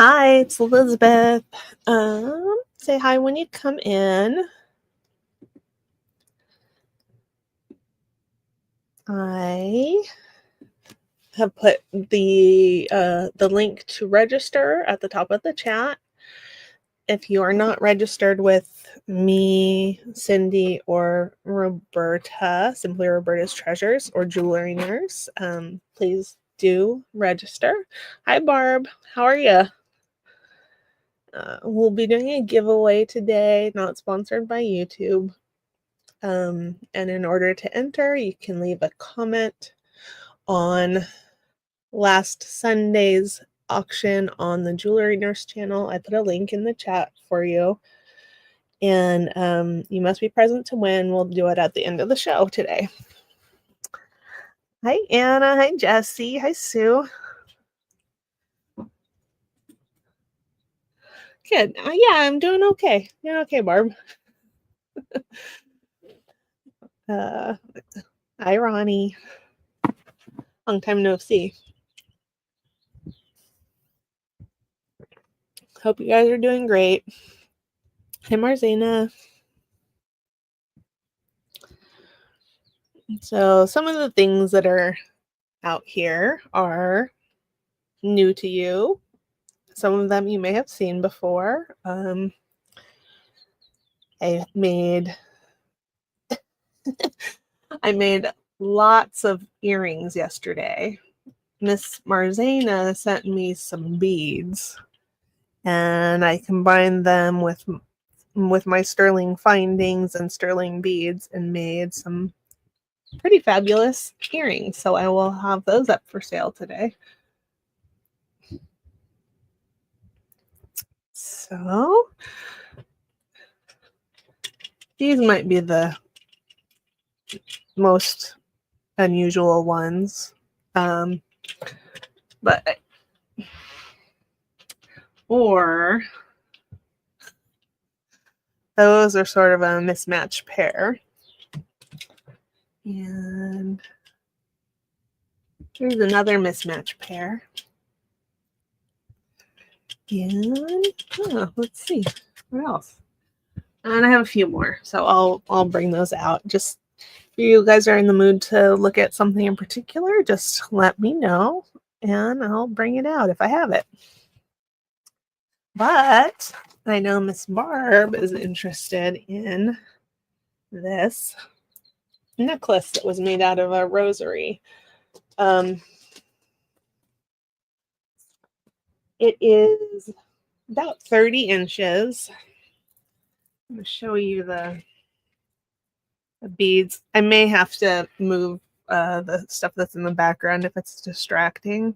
Hi, it's Elizabeth. Say hi when you come in. I have put the link to register at the top of the chat. If you are not registered with me, Cindy, or Roberta, Simply Roberta's Treasures, or Jewelry Nurse, please do register. Hi, Barb. How are you? We'll be doing a giveaway today, not sponsored by YouTube. And in order to enter, you can leave a comment on last Sunday's auction on the Jewelry Nurse channel. I put a link in the chat for you. And you must be present to win. We'll do it at the end of the show today. Hi, Anna. Hi, Jessie. Hi, Sue. Good. Yeah, I'm doing okay. Doing okay, Barb. Hi, Ronnie. Long time no see. Hope you guys are doing great. Hi, Marzena. So some of the things that are out here are new to you. Some of them you may have seen before. I made lots of earrings yesterday. Miss Marzena sent me some beads, and I combined them with my sterling findings and sterling beads and made some pretty fabulous earrings. So I will have those up for sale today. So these might be the most unusual ones. Or those are sort of a mismatched pair. And here's another mismatched pair. And let's see what else. And I have a few more, so I'll bring those out. Just if you guys are in the mood to look at something in particular, just let me know and I'll bring it out if I have it. But I know Miss Barb is interested in this necklace that was made out of a rosary. It is about 30 inches. I'm going to show you the beads. I may have to move the stuff that's in the background if it's distracting.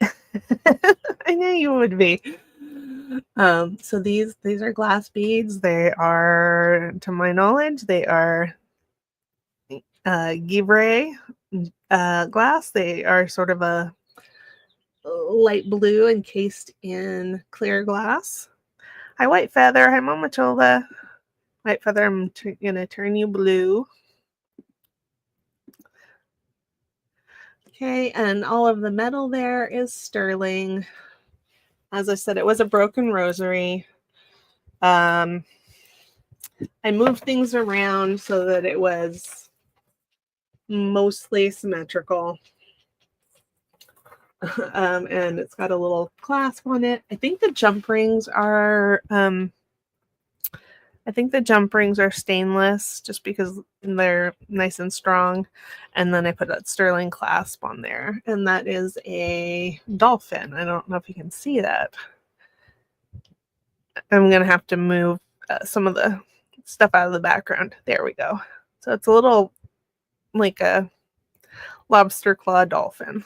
I know you would be. So these are glass beads. They are, to my knowledge, they are Givre glass. They are sort of a light blue encased in clear glass. Hi, White Feather. Hi, Mama Matilda. White Feather, I'm going to turn you blue. Okay, and all of the metal there is sterling. As I said, it was a broken rosary. I moved things around so that it was mostly symmetrical. And it's got a little clasp on it. I think the jump rings are stainless just because they're nice and strong. And then I put that sterling clasp on there, and that is a dolphin. I don't know if you can see that. I'm gonna have to move some of the stuff out of the background. There we go. So it's a little like a lobster claw dolphin.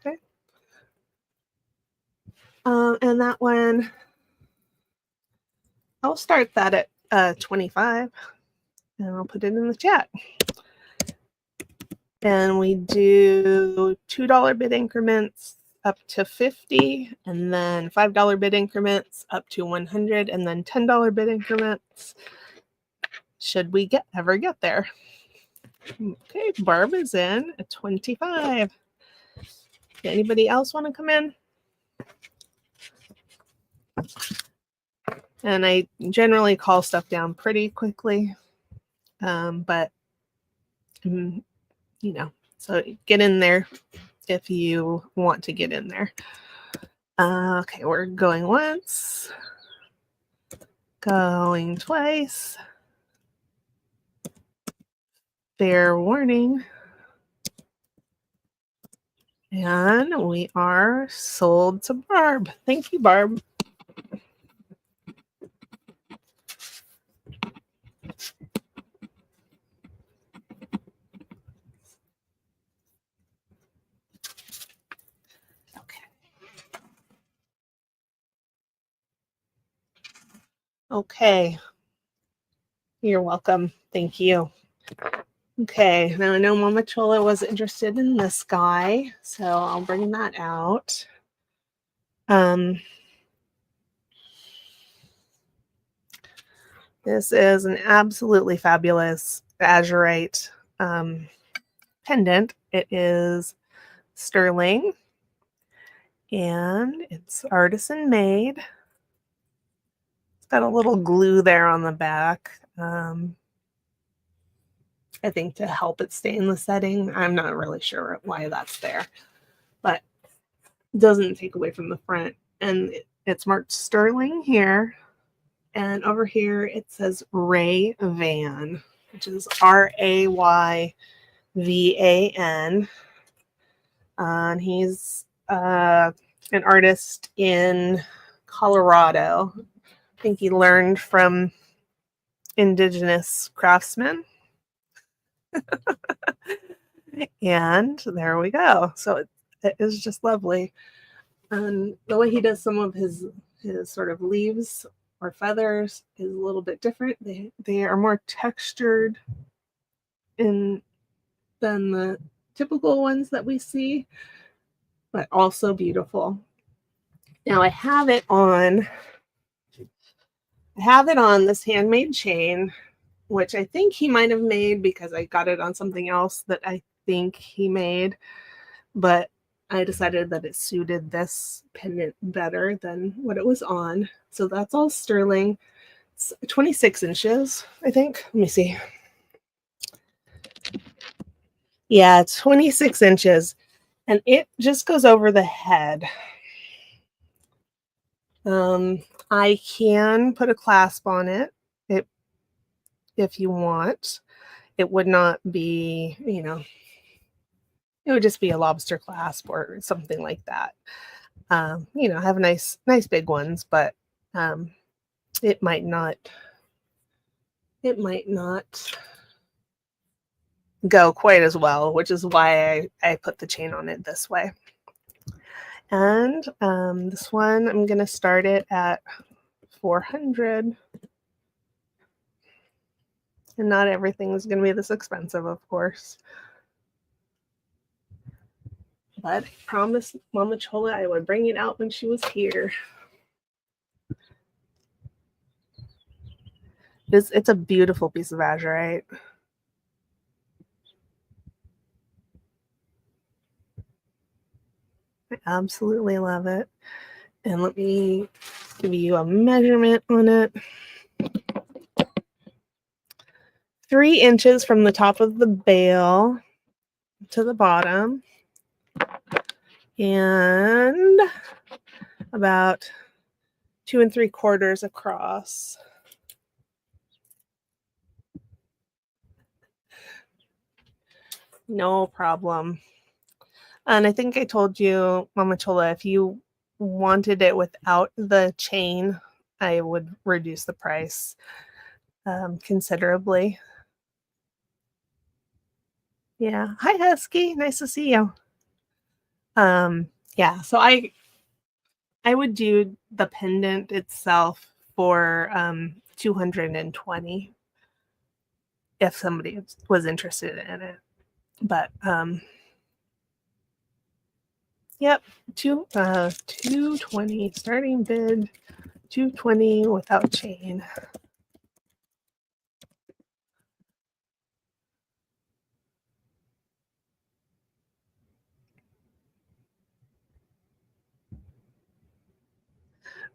Okay. And that one, I'll start that at 25, and I'll put it in the chat. And we do $2 bid increments up to 50, and then $5 bid increments up to 100, and then $10 bid increments should we ever get there. Okay, Barb is in at 25. Anybody else want to come in? And I generally call stuff down pretty quickly. But, you know, so get in there if you want to get in there. Okay, we're going once, going twice. Fair warning. And we are sold to Barb. Thank you, Barb. Okay. You're welcome. Thank you. Okay, now I know Mama Chola was interested in this guy, so I'll bring that out. This is an absolutely fabulous azurite pendant. It is sterling and it's artisan made. It's got a little glue there on the back. I think to help it stay in the setting. I'm not really sure why that's there, but it doesn't take away from the front. And it's marked sterling here. And over here it says Ray Van, which is Rayvan. And he's an artist in Colorado. I think he learned from indigenous craftsmen. And there we go. So it is just lovely. And the way he does some of his sort of leaves or feathers is a little bit different. They are more textured than the typical ones that we see, but also beautiful. Now I have it on this handmade chain, which I think he might have made because I got it on something else that I think he made, but I decided that it suited this pendant better than what it was on. So that's all sterling. It's 26 inches, I think. Let me see. Yeah, it's 26 inches. And it just goes over the head. I can put a clasp on it if you want. It would not be, it would just be a lobster clasp or something like that. I have nice big ones, but it might not go quite as well, which is why I put the chain on it this way. And this one, I'm going to start it at 400. And not everything is going to be this expensive, of course. But I promised Mama Chola I would bring it out when she was here. It's a beautiful piece of azurite. I absolutely love it. And let me give you a measurement on it. 3 inches from the top of the bale to the bottom. And about 2 3/4 across. No problem. And I think I told you, Mama Chola, if you wanted it without the chain, I would reduce the price considerably. Yeah. Hi, Husky. Nice to see you. Yeah. So I would do the pendant itself for 220 if somebody was interested in it. But yep, 220 starting bid, 220 without chain.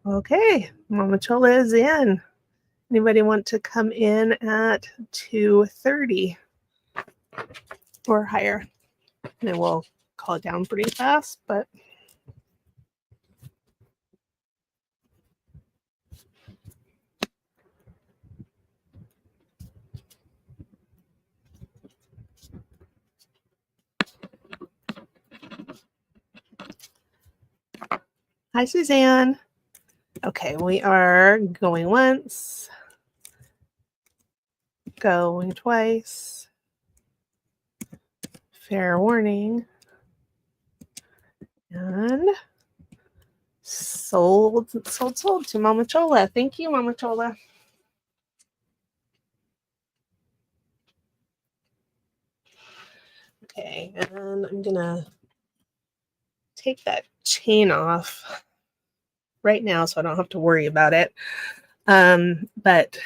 Okay, Mama Chola is in. Anybody want to come in at 2:30 or higher? And we'll call it down pretty fast, but hi, Suzanne. Okay, we are going once, going twice. Fair warning. And sold to Mama Chola. Thank you, Mama Chola. Okay, and I'm gonna take that chain off right now so I don't have to worry about it. But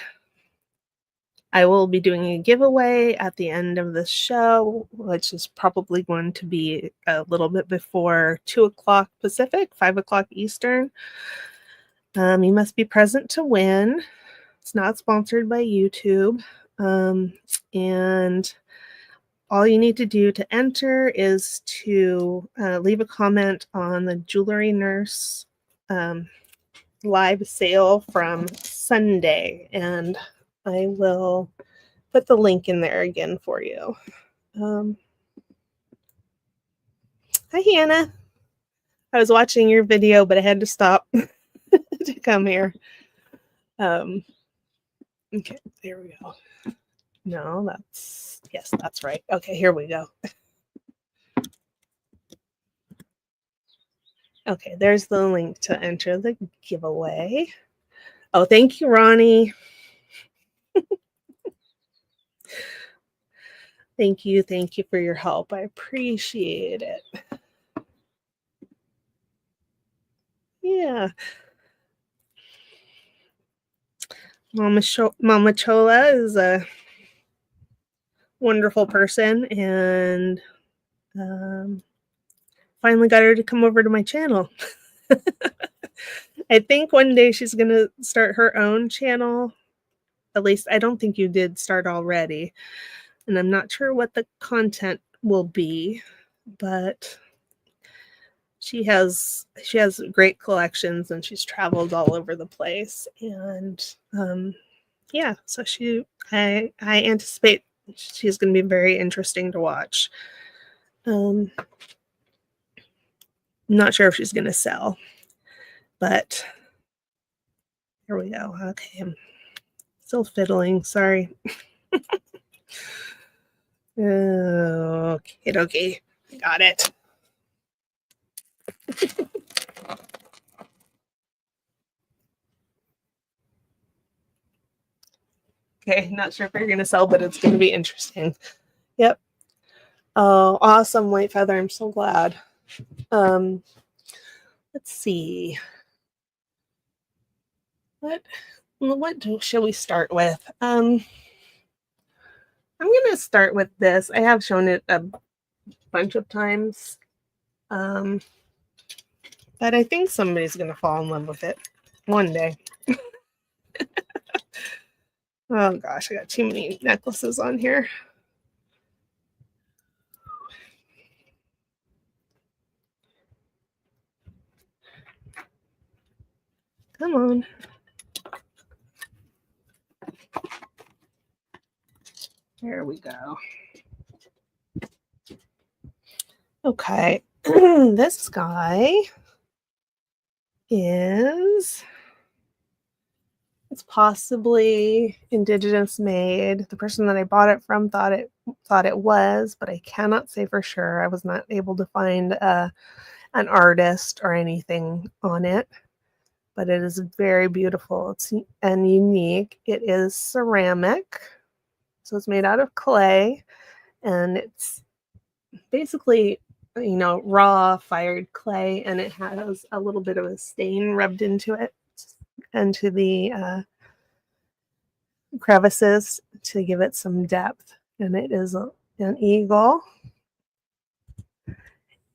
I will be doing a giveaway at the end of the show, which is probably going to be a little bit before 2 o'clock Pacific, 5 o'clock Eastern. You must be present to win. It's not sponsored by YouTube. And all you need to do to enter is to leave a comment on the Jewelry Nurse live sale from Sunday, and I will put the link in there again for you. Hi, Hannah. I was watching your video, but I had to stop to come here. Okay, there we go. No, yes, that's right. Okay, here we go. Okay, there's the link to enter the giveaway. Oh, thank you, Ronnie. Thank you for your help. I appreciate it. Yeah. Mama Chola is a wonderful person, and finally got her to come over to my channel. I think one day she's going to start her own channel. At least I don't think you did start already. And I'm not sure what the content will be, but she has great collections and she's traveled all over the place. And yeah, so I anticipate she's going to be very interesting to watch. Not sure if she's going to sell, but here we go. Okay, I'm still fiddling. Sorry. Okay. Got it. Okay, not sure if you're going to sell, but it's going to be interesting. Yep. Oh, awesome, White Feather. I'm so glad. Let's see. What shall we start with? I'm going to start with this. I have shown it a bunch of times. But I think somebody's going to fall in love with it one day. Oh gosh, I got too many necklaces on here. Come on. There we go. Okay, this guy it's possibly indigenous made. The person that I bought it from thought it was, but I cannot say for sure. I was not able to find an artist or anything on it, but it is very beautiful. And unique. It is ceramic, so it's made out of clay, and it's basically raw fired clay, and it has a little bit of a stain rubbed into it, into the crevices to give it some depth. And it is an eagle,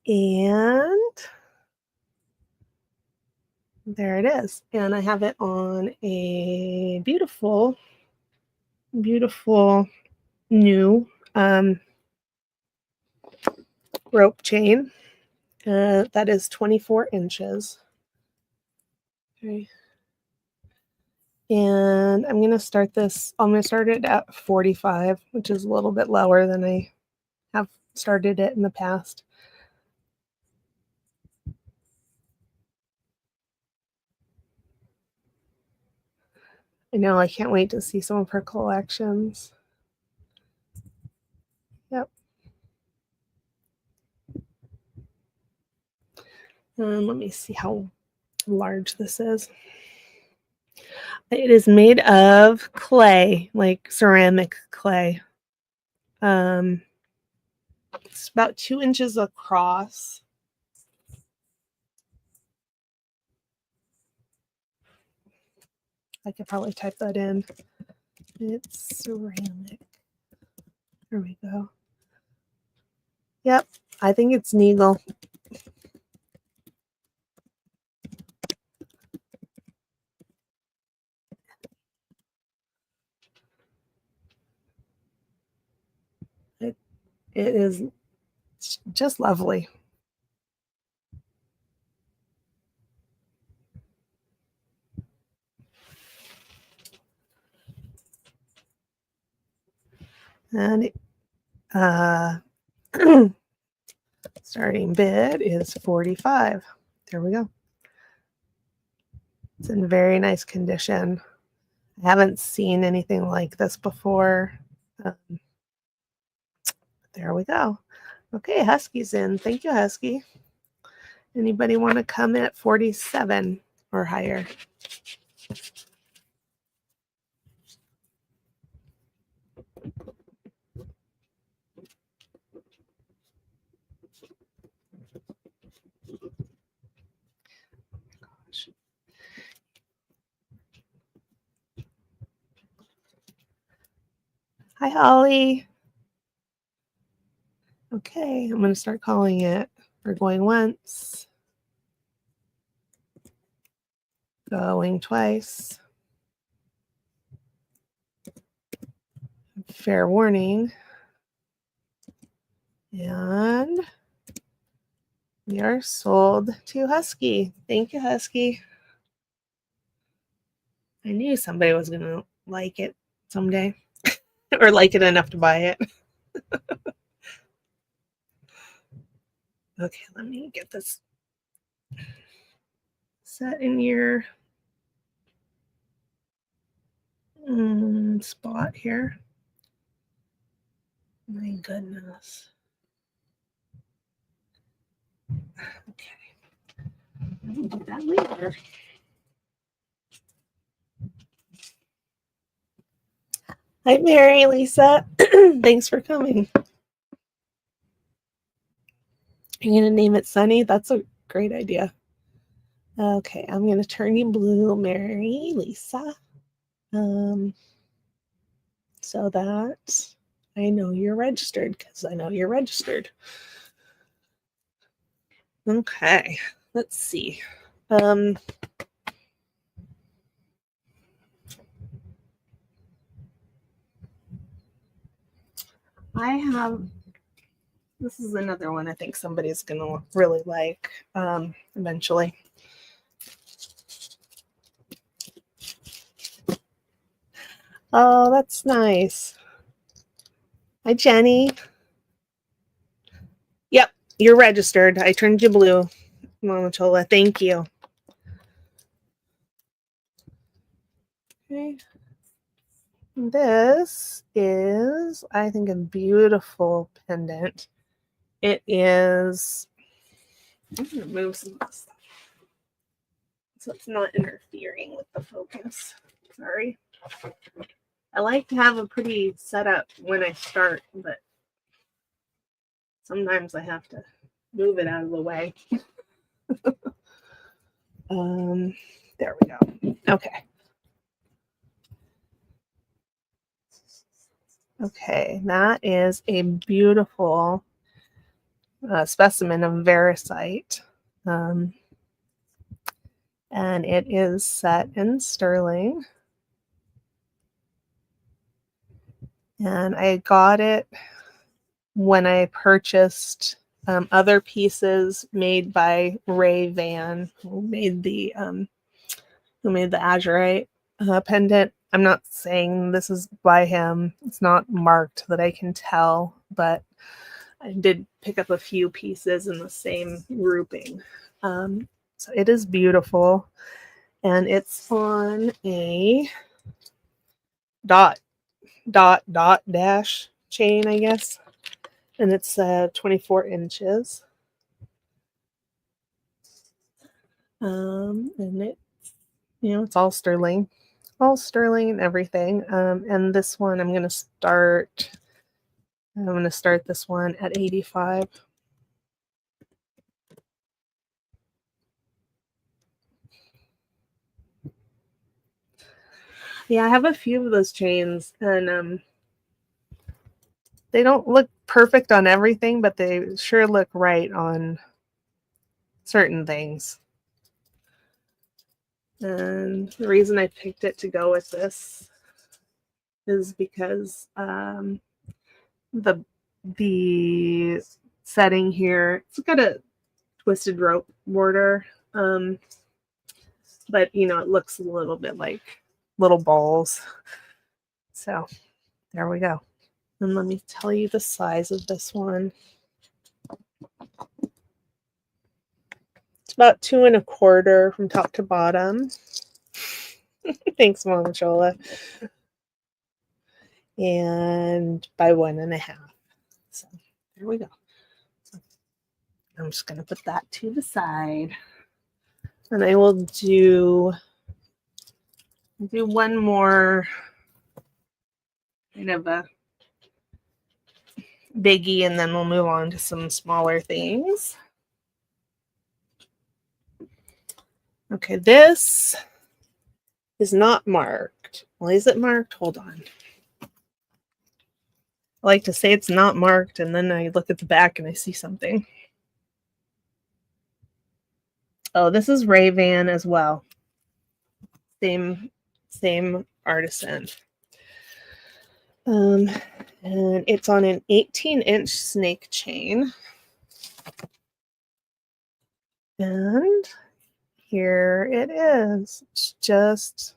and there it is. And I have it on a beautiful, beautiful new rope chain. That is 24 inches. Okay. And I'm going to start this, I'm going to start it at 45, which is a little bit lower than I have started it in the past. I know, I can't wait to see some of her collections. Yep. And let me see how large this is. It is made of clay, like ceramic clay. It's about 2 inches across. I could probably type that in. It's ceramic. There we go. Yep, I think it's Neagle. It is just lovely. And starting bid is 45. There we go. It's in very nice condition. I haven't seen anything like this before. There we go. Okay, Husky's in. Thank you, Husky. Anybody want to come in at 47 or higher? Hi, Holly. Okay, I'm going to start calling it. We're going once. Going twice. Fair warning. And we are sold to Husky. Thank you, Husky. I knew somebody was going to like it someday or like it enough to buy it. Okay, let me get this set in your spot here. My goodness. Okay. I'll do that later. Hi, Mary, Lisa. Thanks for coming. You're going to name it Sunny? That's a great idea. Okay, I'm going to turn you blue, Mary, Lisa. So that I know you're registered, because I know you're registered. Okay, let's see. I have, this is another one I think somebody's going to really like eventually. Oh, that's nice. Hi, Jenny. Yep, you're registered. I turned you blue, Mama Chola. Thank you. Okay. This is, I think, a beautiful pendant. It is, I'm going to move some of this stuff so it's not interfering with the focus. Sorry. I like to have a pretty setup when I start, but sometimes I have to move it out of the way. There we go. Okay. Okay, that is a beautiful specimen of Veracite. and it is set in sterling. And I got it when I purchased other pieces made by Ray Van, who made the azurite pendant. I'm not saying this is by him. It's not marked that I can tell, but I did pick up a few pieces in the same grouping. So it is beautiful, and it's on a dot dash chain, I guess, and it's 24 inches. And it, it's all sterling and everything. And this one I'm gonna start this one at 85. Yeah, I have a few of those chains, and they don't look perfect on everything, but they sure look right on certain things. And the reason I picked it to go with this is because the setting here, it's got a twisted rope border, but it looks a little bit like little balls. So there we go. And let me tell you the size of this one. It's about 2 1/4 from top to bottom. Thanks, Mom Chola. And by 1 1/2. So there we go. I'm just going to put that to the side. And I will do one more kind of a biggie, and then we'll move on to some smaller things. Okay, this is not marked. Well, is it marked? Hold on. I like to say it's not marked, and then I look at the back and I see something. Oh, this is Ray Van as well. Same artisan. And it's on an 18-inch snake chain. And here it is. It's just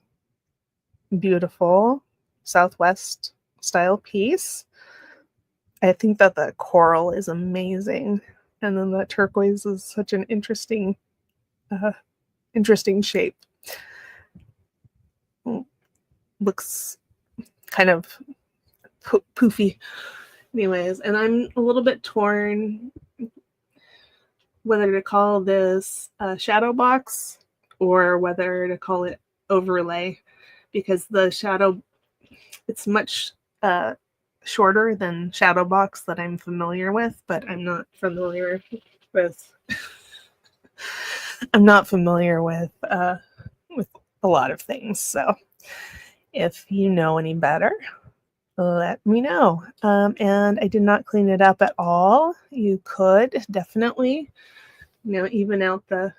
beautiful Southwest style piece. I think that the coral is amazing. And then the turquoise is such an interesting shape. Looks kind of poofy. Anyways, and I'm a little bit torn whether to call this a shadow box or whether to call it overlay, because the shadow, it's much shorter than shadow box that I'm familiar with, but I'm not familiar with a lot of things. So if you know any better, let me know. And I did not clean it up at all. You could definitely, even out the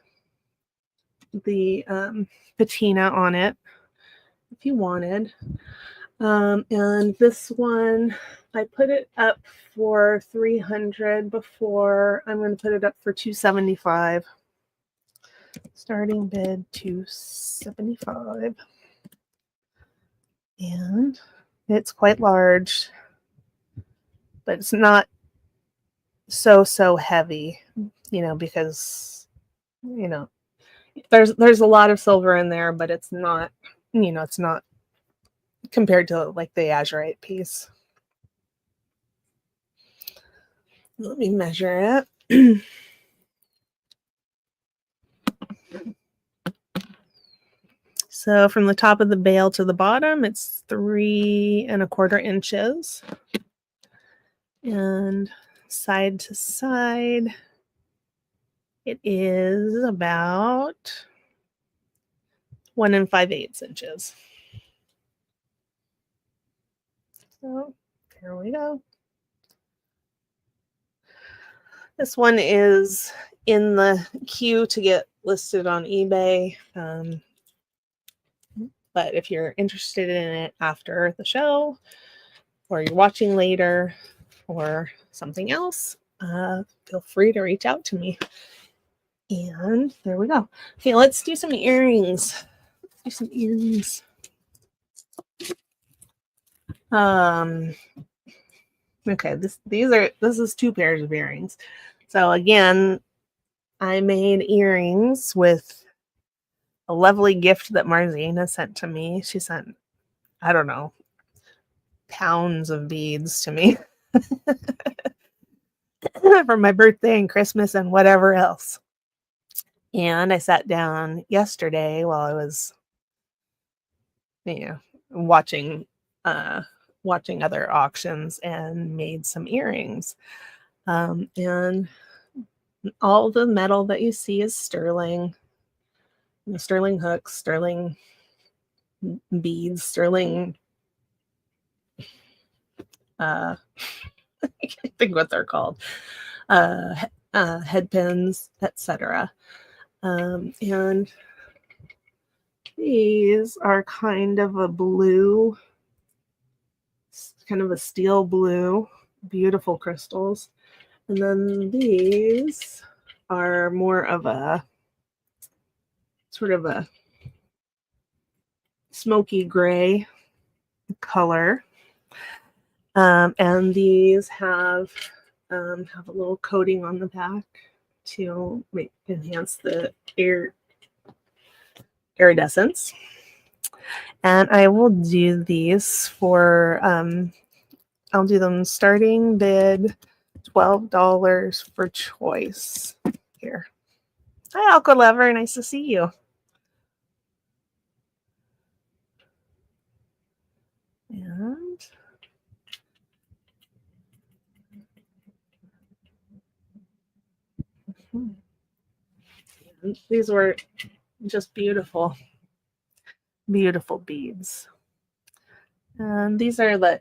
patina on it if you wanted. And this one, I put it up for $300 before. I'm going to put it up for $275. Starting bid $275. And it's quite large, but it's not so heavy, because there's a lot of silver in there, but it's not, it's not compared to like the azurite piece. Let me measure it. So from the top of the bail to the bottom, it's 3 1/4 inches. And side to side, it is about 1 5/8 inches. So here we go. This one is in the queue to get listed on eBay. But if you're interested in it after the show, or you're watching later, or something else, feel free to reach out to me. And there we go. Okay, let's do some earrings. Let's do some earrings. Okay, this is 2 pairs of earrings. So again, I made earrings with a lovely gift that Marzena sent to me. She sent, I don't know, pounds of beads to me for my birthday and Christmas and whatever else. And I sat down yesterday while I was, watching other auctions and made some earrings. And all the metal that you see is sterling. Sterling hooks, sterling beads, sterling I can't think what they're called. Head pins, etc. And these are kind of a blue, kind of a steel blue, beautiful crystals. And then these are more of a sort of a smoky gray color. And these have a little coating on the back to enhance the iridescence. And I will do these for, I'll do them starting bid $12 for choice. Here. Hi, Alco Lover. Nice to see you. And these were just beautiful, beautiful beads. And these are the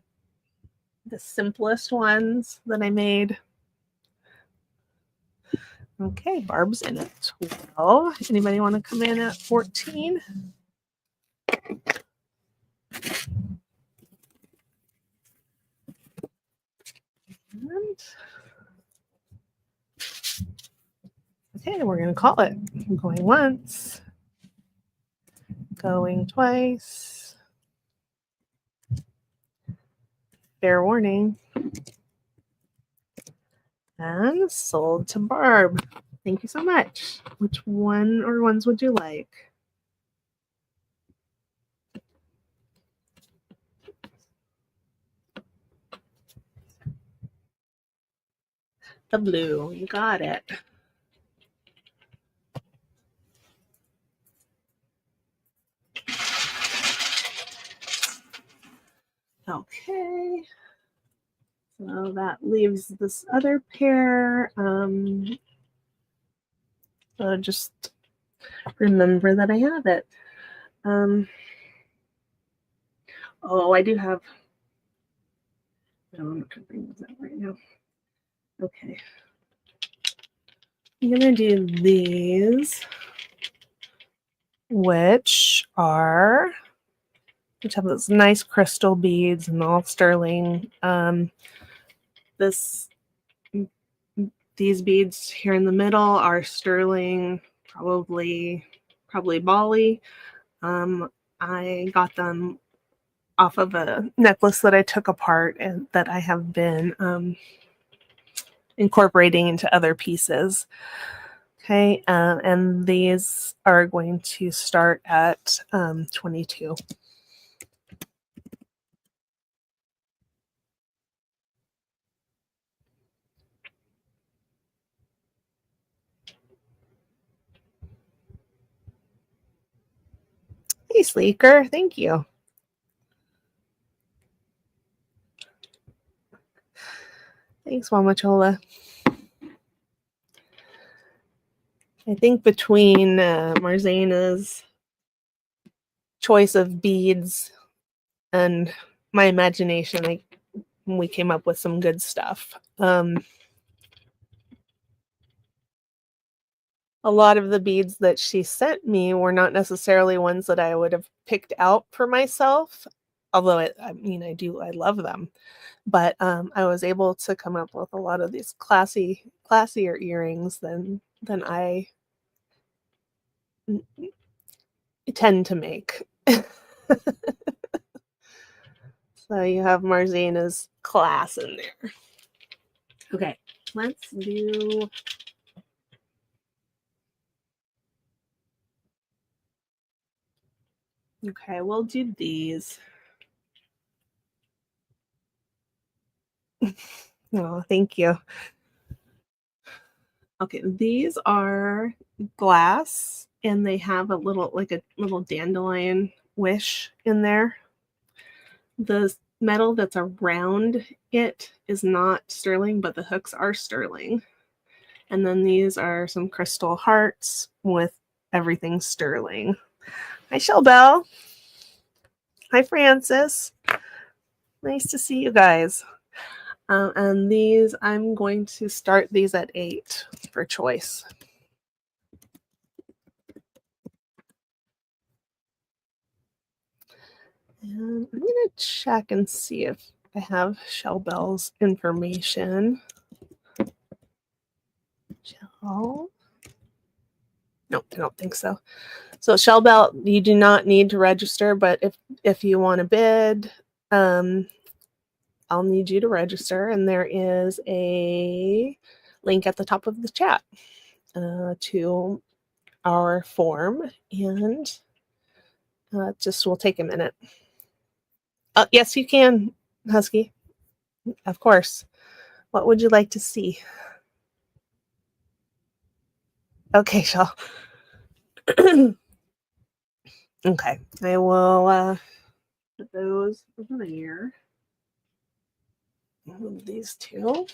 simplest ones that I made. Okay, Barb's in at 12. Anybody want to come in at 14? And okay, we're going to call it. Going once, going twice. Fair warning. And sold to Barb. Thank you so much. Which one or ones would you like? The blue. You got it. Okay. So that leaves this other pair. So just remember that I have it. Oh, I do have. No, I'm not going to bring those out right now. Okay. I'm going to do these, which have those nice crystal beads and all sterling. These beads here in the middle are sterling, probably Bali. I got them off of a necklace that I took apart and that I have been incorporating into other pieces. Okay, and these are going to start at 22. Hey, Sleeker, thank you. Thanks, Mamachola. I think between Marzena's choice of beads and my imagination, we came up with some good stuff. a lot of the beads that she sent me were not necessarily ones that I would have picked out for myself, although I love them. But I was able to come up with a lot of these classier earrings than I tend to make. So you have Marzana's class in there. Okay, let's do... Okay, we'll do these. Oh, thank you. Okay, these are glass, and they have a little dandelion wish in there. The metal that's around it is not sterling, but the hooks are sterling. And then these are some crystal hearts with everything sterling. Hi, Shelbelle. Hi, Francis. Nice to see you guys. And these, I'm going to start these at 8 for choice. And I'm going to check and see if I have Shelbelle's information. Shell? Nope, I don't think so. So Shelbelle, you do not need to register, but if you want to bid, I'll need you to register, and there is a link at the top of the chat to our form, and just will take a minute. Yes, you can, Husky. Of course. What would you like to see? Okay, Shell. Okay, I will put those over here. Move these two.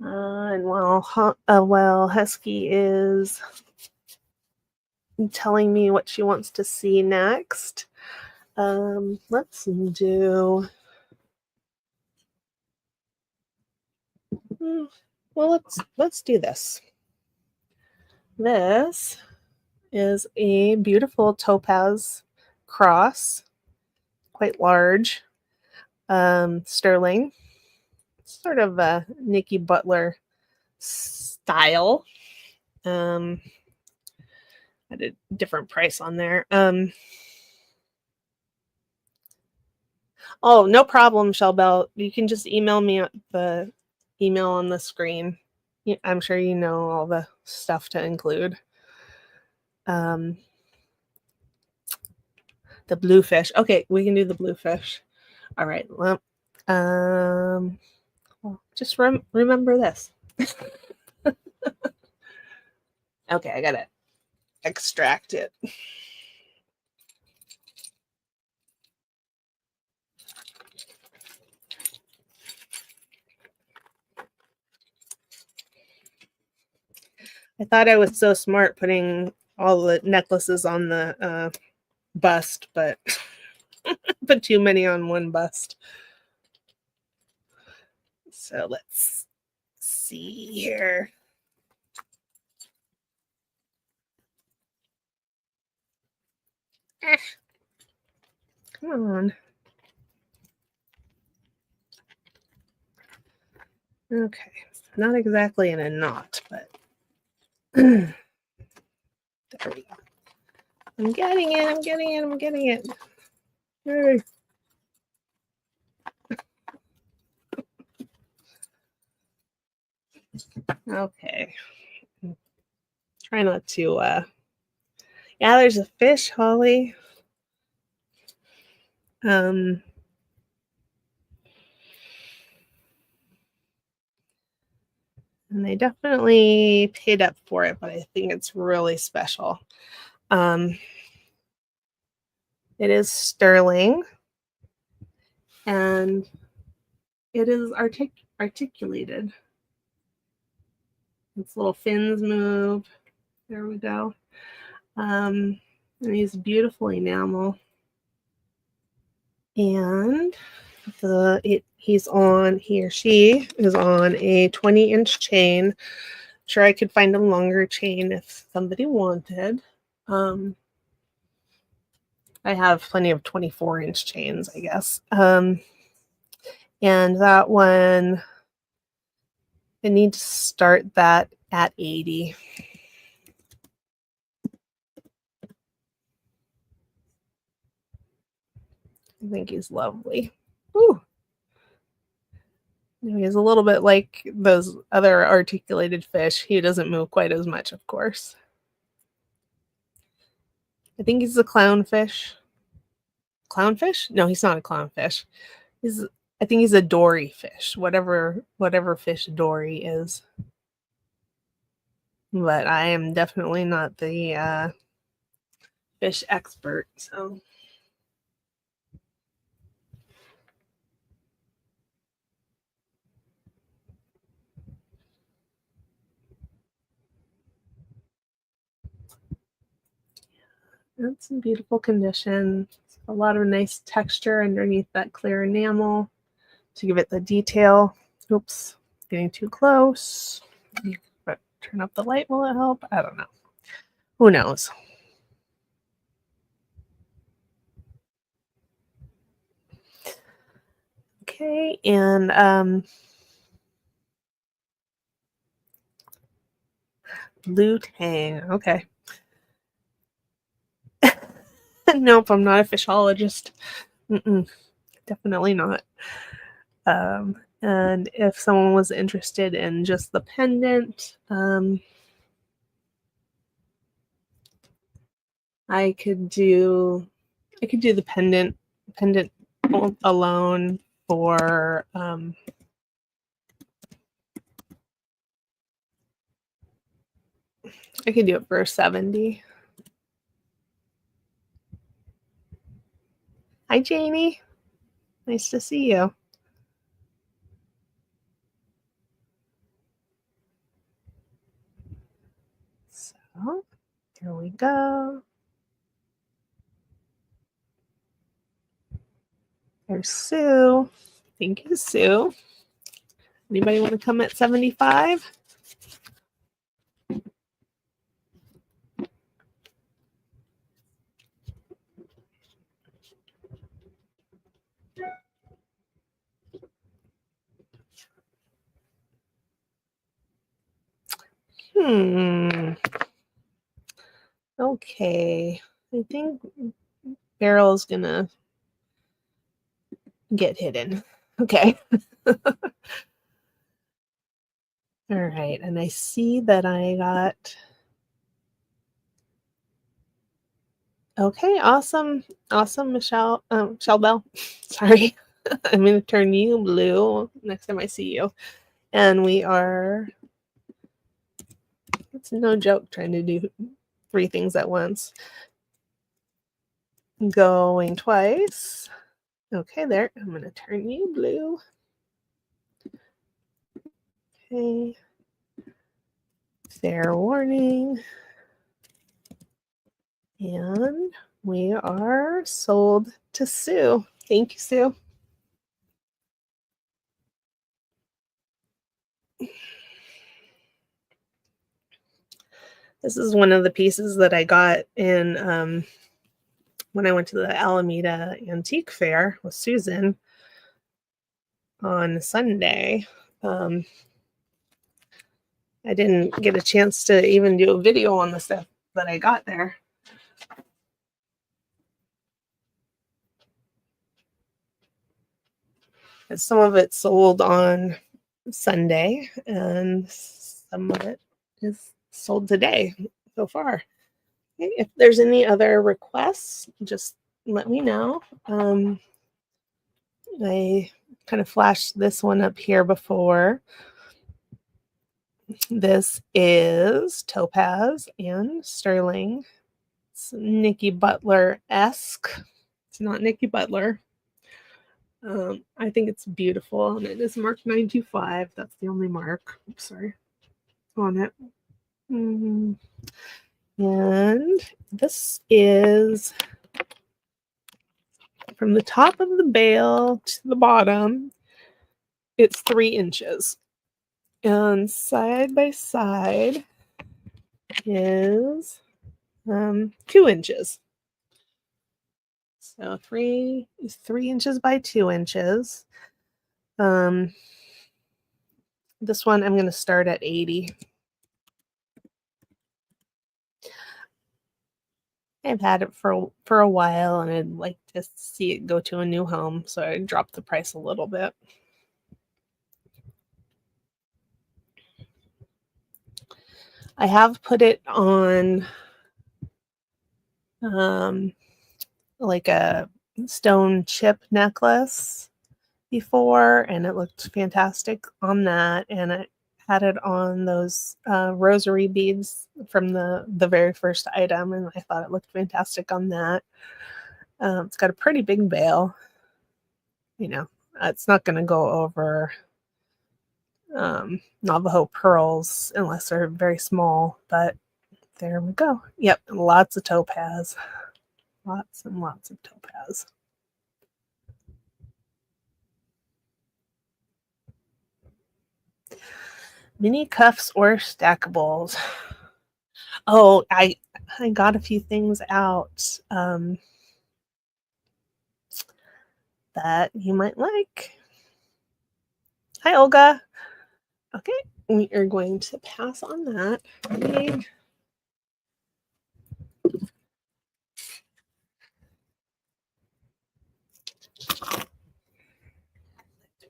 And while Husky is telling me what she wants to see next, let's do... Well, let's do this. This is a beautiful topaz cross, quite large, sterling, sort of a Nikki Butler style. At a different price on there. Oh, no problem, Shelbelle. You can just email me the email on the screen. I'm sure you know all the stuff to include. The bluefish. Okay, we can do the bluefish. All right. Well, just remember this. Okay, I gotta extract it. I thought I was so smart putting all the necklaces on the bust, but put too many on one bust. So let's see here. Come on. Okay, not exactly in a knot, but there we go. I'm getting it. Hey. Okay. Try not to, yeah, there's a fish, Holly. And they definitely paid up for it, but I think it's really special. It is sterling, and it is articulated. Its little fins move. There we go. And these beautiful enamel. And it he or she is on a 20-inch chain. I'm sure I could find a longer chain if somebody wanted. I have plenty of 24-inch chains, I guess. And that one, I need to start that at 80. I think he's lovely. Ooh. He's a little bit like those other articulated fish. He doesn't move quite as much, of course. I think he's a clownfish. Clownfish? No, he's not a clownfish. I think he's a dory fish, whatever fish dory is. But I am definitely not the fish expert, so. That's in beautiful condition. A lot of nice texture underneath that clear enamel to give it the detail. Oops, getting too close. But turn up the light, will it help? I don't know. Who knows? Okay, and blue tang. Okay. Nope, I'm not a fishologist. Definitely not. And if someone was interested in just the pendant, I could do the pendant alone for I could do it for 70. Hi, Janie. Nice to see you. So, here we go. There's Sue. Thank you, Sue. Anybody want to come at 75? Okay. I think Beryl's gonna get hidden. Okay. All right. And I see that I got. Okay. Awesome. Awesome, Michelle. Michelle Bell. Sorry. I'm going to turn you blue next time I see you. And we are. It's no joke trying to do 3 things at once. Going twice. Okay, there. I'm going to turn you blue. Okay. Fair warning. And we are sold to Sue. Thank you, Sue. This is one of the pieces that I got in when I went to the Alameda Antique Fair with Susan on Sunday. I didn't get a chance to even do a video on the stuff that I got there. And some of it sold on Sunday, and some of it is sold today so far. Okay, if there's any other requests, just let me know. I kind of flashed this one up here before. This is Topaz and Sterling. It's Nikki Butler-esque. It's not Nikki Butler. I think it's beautiful, and it is marked 925. That's the only mark. Oops, sorry. On it. And this is from the top of the bale to the bottom. it's 3 inches. And side by side is 2 inches. So 3 is 3 inches by 2 inches. This one I'm going to start at 80. I've had it for a while, and I'd like to see it go to a new home, so I dropped the price a little bit. I have put it on like a stone chip necklace before, and it looked fantastic on that. And I had it on those rosary beads from the very first item, and I thought it looked fantastic on that. It's got a pretty big bail. You know, it's not going to go over Navajo pearls unless they're very small, but there we go. Yep, lots of topaz. Lots and lots of topaz. Mini cuffs or stackables. Oh, I got a few things out that you might like. Hi, Olga. Okay, we are going to pass on that. Let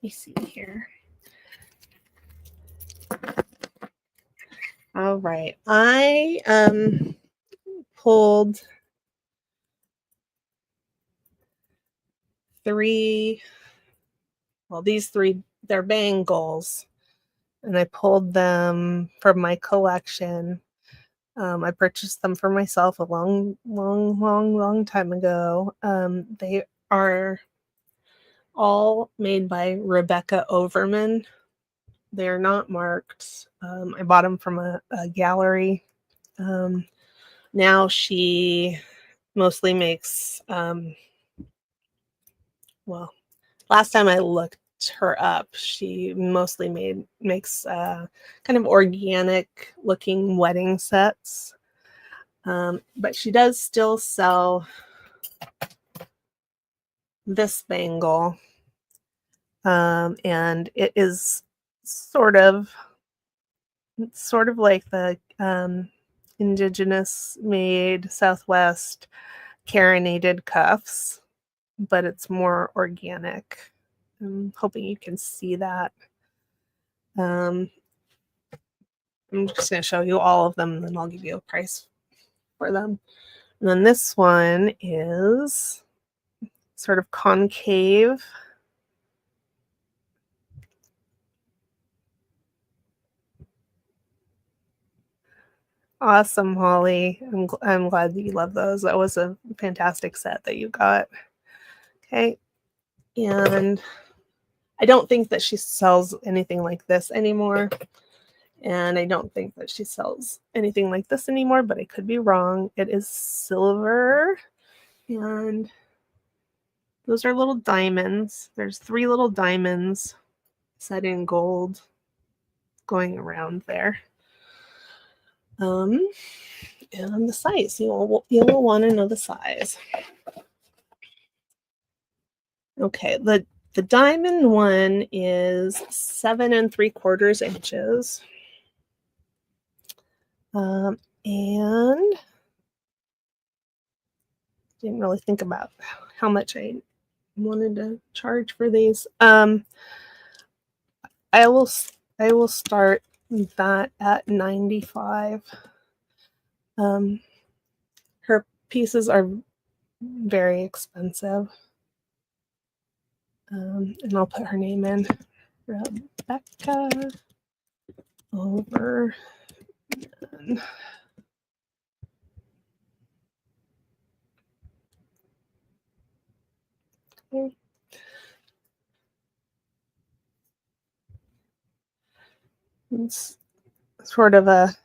me see here. All right, I pulled 3. Well, these 3, they're bangles, and I pulled them from my collection. I purchased them for myself a long time ago. They are all made by Rebecca Overman. They're not marked. I bought them from a gallery. Now she mostly makes, well, last time I looked her up, she mostly makes kind of organic looking wedding sets. But she does still sell this bangle. And it is sort of like the indigenous made Southwest carinated cuffs, but it's more organic. I'm hoping you can see that. I'm just going to show you all of them, and then I'll give you a price for them. And then this one is sort of concave. Awesome, Holly. I'm glad that you love those. That was a fantastic set that you got. Okay. And I don't think that she sells anything like this anymore. And I don't think that she sells anything like this anymore, but I could be wrong. It is silver. And those are little diamonds. There's 3 little diamonds set in gold going around there. And the size. You will want to know the size. Okay, the diamond one is 7 3/4 inches. And didn't really think about how much I wanted to charge for these. I will start that at $95. Her pieces are very expensive. And I'll put her name in. Rebecca Overman. Okay. It's sort of a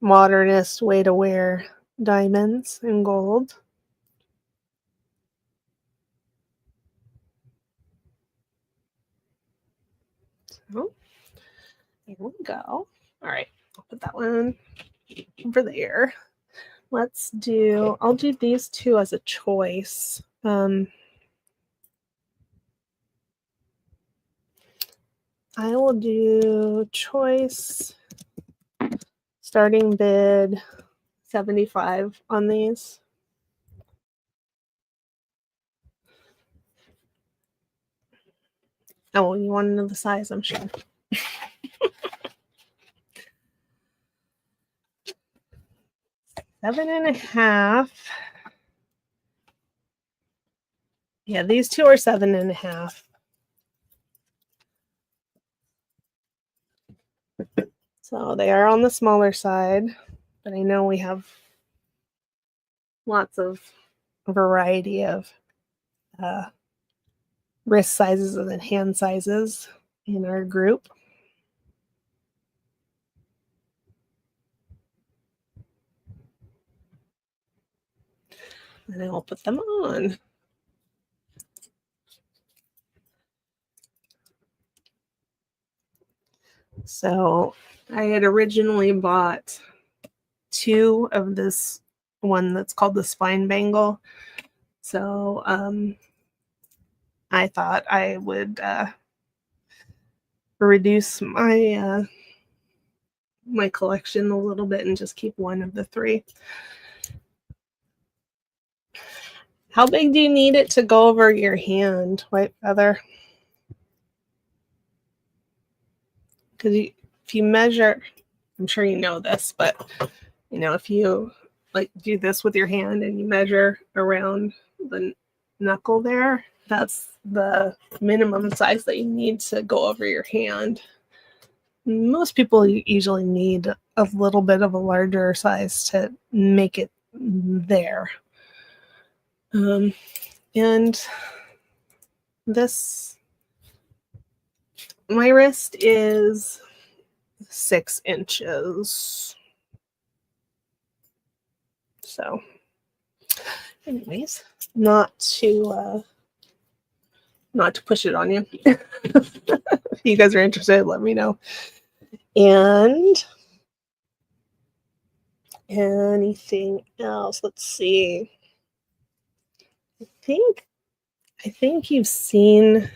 modernist way to wear diamonds and gold. Oh, there we go. All right, I'll put that one over there. I'll do these two as a choice. I will do choice starting bid 75 on these. Oh, you want to know the size, I'm sure. Seven and a half. Yeah, these two are 7.5. So they are on the smaller side, but I know we have lots of variety of wrist sizes and hand sizes in our group. And I will put them on. So I had originally bought 2 of this one that's called the spine bangle. So I thought I would reduce my my collection a little bit and just keep one of the 3. How big do you need it to go over your hand, White Feather? Because if you measure, I'm sure you know this, but you know, if you like do this with your hand and you measure around the knuckle there, that's the minimum size that you need to go over your hand. Most people usually need a little bit of a larger size to make it there. And this, my wrist is 6 inches. So anyways, not to push it on you. If you guys are interested, let me know. And anything else? Let's see. I think you've seen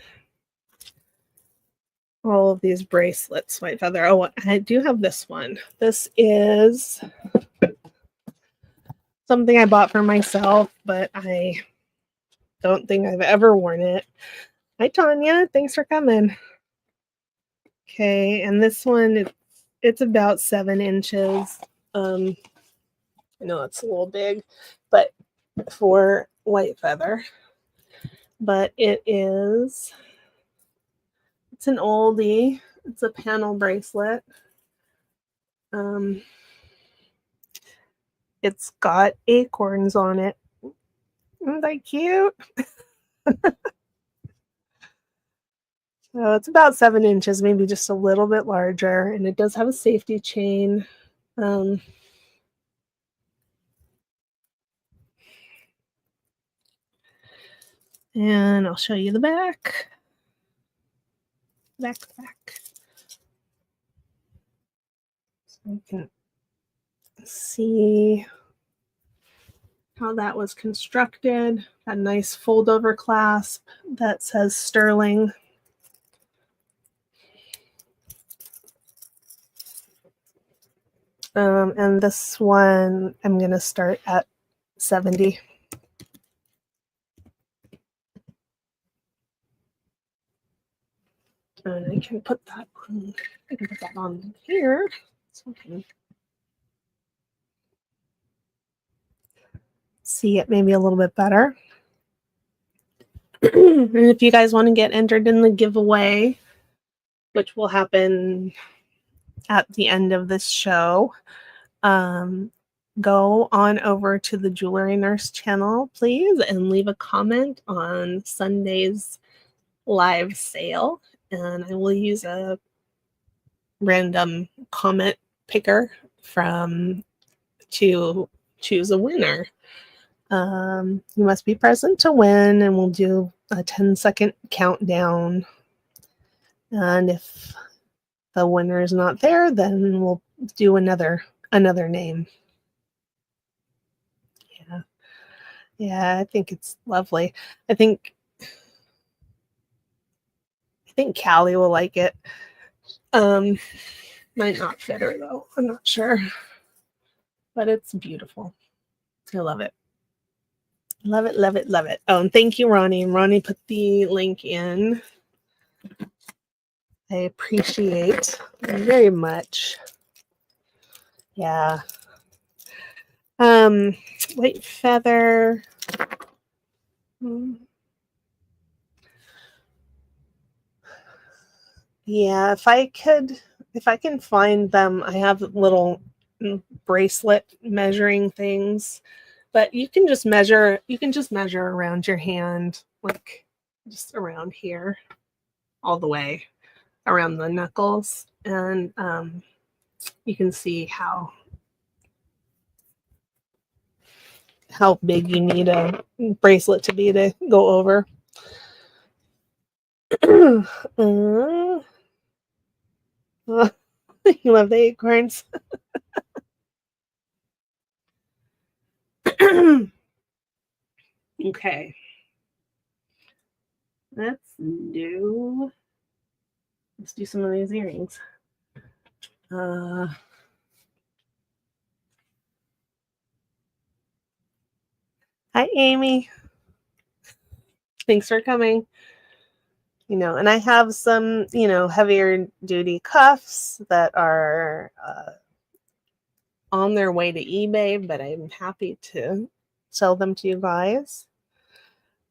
all of these bracelets, White Feather. Oh, I do have this one. This is something I bought for myself, but I don't think I've ever worn it. Hi, Tanya. Thanks for coming. Okay, and this one, it's about 7 inches. I know it's a little big, but for White Feather. But it's an oldie. It's a panel bracelet. It's got acorns on it. Isn't that cute? So it's about 7 inches, maybe just a little bit larger, and it does have a safety chain. And I'll show you the back. Back. So you can see how that was constructed. A nice fold over clasp that says sterling. And this one, I'm going to start at 70. And I can put that on here so I can see it maybe a little bit better. And if you guys want to get entered in the giveaway, which will happen at the end of this show, go on over to the Jewelry Nurse channel, please, and leave a comment on Sunday's live sale. And I will use a random comment picker to choose a winner. You must be present to win, and we'll do a 10-second countdown. And if the winner is not there, then we'll do another name. Yeah. Yeah, I think it's lovely. I think Callie will like it. Might not fit her though. I'm not sure. But it's beautiful. I love it. Love it, love it, love it. Oh, and thank you, Ronnie. Ronnie put the link in. I appreciate very much. Yeah. White feather. Yeah, if I can find them, I have little bracelet measuring things, but you can just measure around your hand, like just around here, all the way around the knuckles, and you can see how big you need a bracelet to be to go over. You love the acorns. Okay. Let's do some of these earrings. Hi, Amy. Thanks for coming. And I have some, heavier duty cuffs that are on their way to eBay, but I'm happy to sell them to you guys.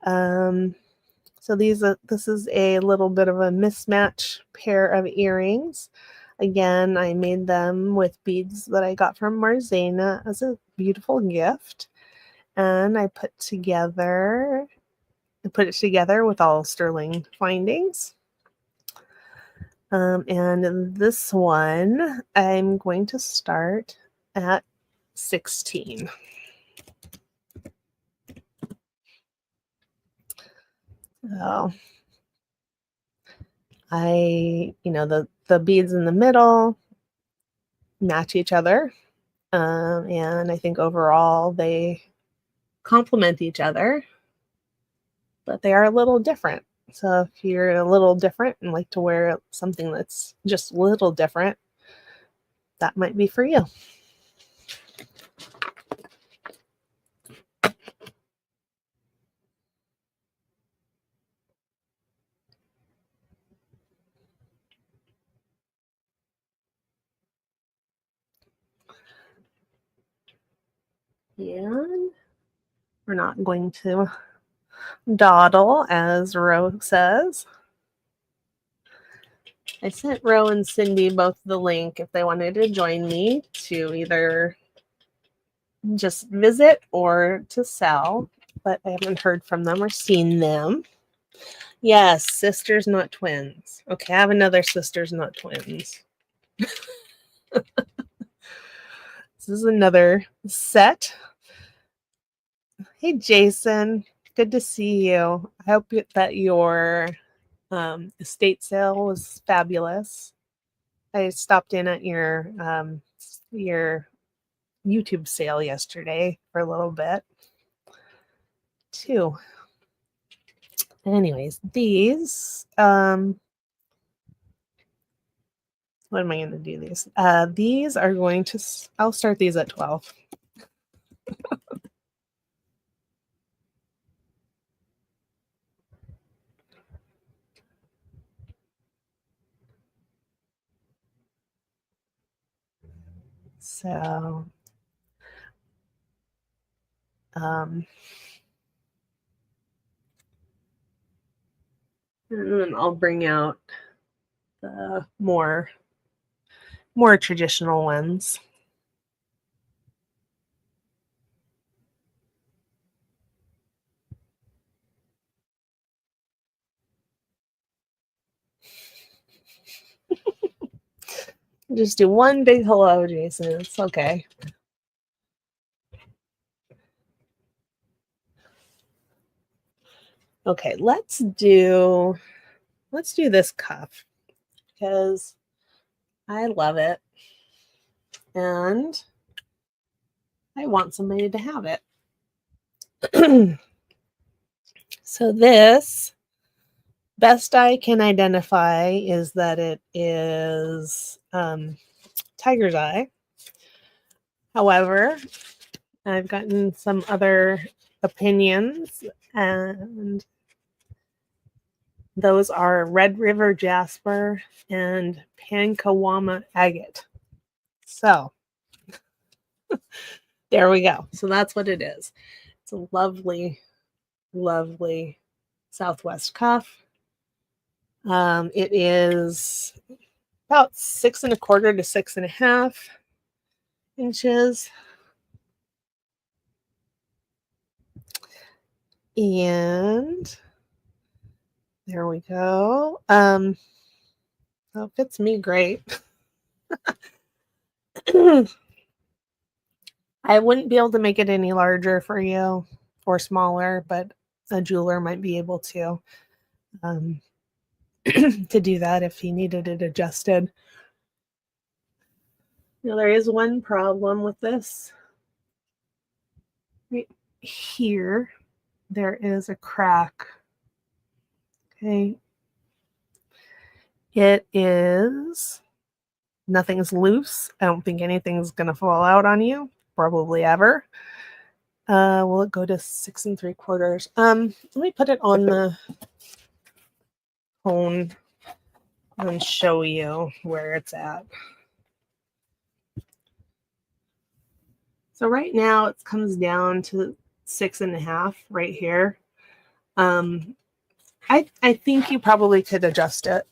So this is a little bit of a mismatch pair of earrings. Again, I made them with beads that I got from Marzena as a beautiful gift. And I put it together with all sterling findings. And this one, I'm going to start at 16. So the beads in the middle match each other. And I think overall they complement each other, but they are a little different. So if you're a little different and like to wear something that's just a little different, that might be for you. And we're not going to dawdle, as Ro says. I sent Ro and Cindy both the link if they wanted to join me to either just visit or to sell, but I haven't heard from them or seen them. Yes, sisters, not twins. Okay, I have another sisters, not twins. This is another set. Hey, Jason. Good to see you. I hope that your estate sale was fabulous. I stopped in at your YouTube sale yesterday for a little bit too. Anyways, these what am I going to do these? These are going to, I'll start these at 12. So, and then I'll bring out the more traditional ones. Just do one big hello, Jason. It's okay. Okay, let's do this cuff because I love it. And I want somebody to have it. So this, best I can identify, is that it is tiger's eye. However, I've gotten some other opinions, and those are Red River jasper and Pancawama agate. So there we go. So that's what it is. It's a lovely, lovely Southwest cuff. It is about 6 1/4 to 6 1/2 inches. And there we go. That fits me great. I wouldn't be able to make it any larger for you or smaller, but a jeweler might be able to to do that if he needed it adjusted. Now, there is one problem with this. Right here, there is a crack. Okay. It is, nothing's loose. I don't think anything's going to fall out on you, probably ever. Will it go to 6 3/4? Let me put it on the phone and show you where it's at. So right now it comes down to 6 1/2 right here. I think you probably could adjust it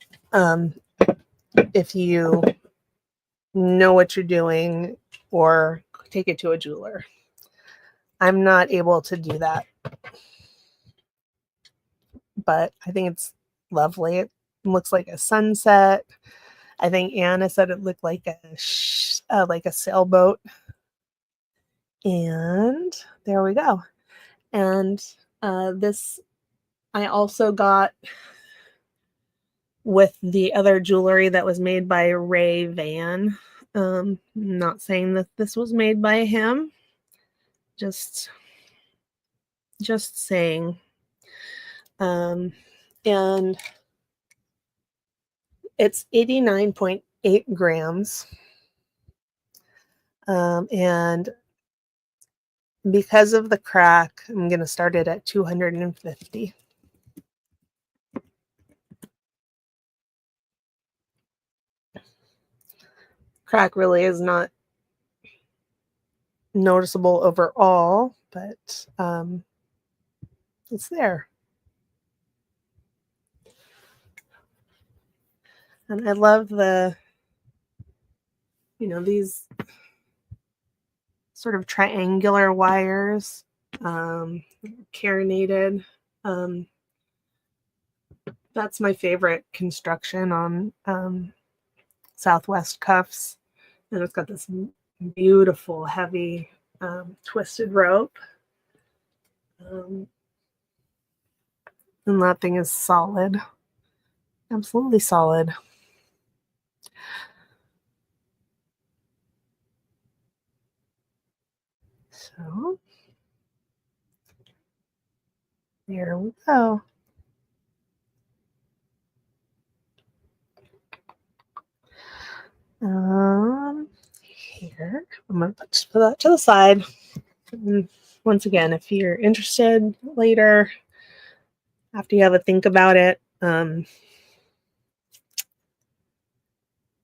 if you know what you're doing, or take it to a jeweler. I'm not able to do that, but I think it's lovely. It looks like a sunset. I think Anna said it looked like a sailboat. And there we go. And this I also got with the other jewelry that was made by Ray Van. Not saying that this was made by him, just saying. And it's 89.8 grams. And because of the crack, I'm going to start it at 250. Crack really is not noticeable overall, but it's there. And I love the, these sort of triangular wires, carinated. That's my favorite construction on Southwest cuffs. And it's got this beautiful, heavy, twisted rope. And that thing is solid. Absolutely solid. So there we go. Here, I'm going to just put that to the side. And once again, if you're interested later, after you have a think about it,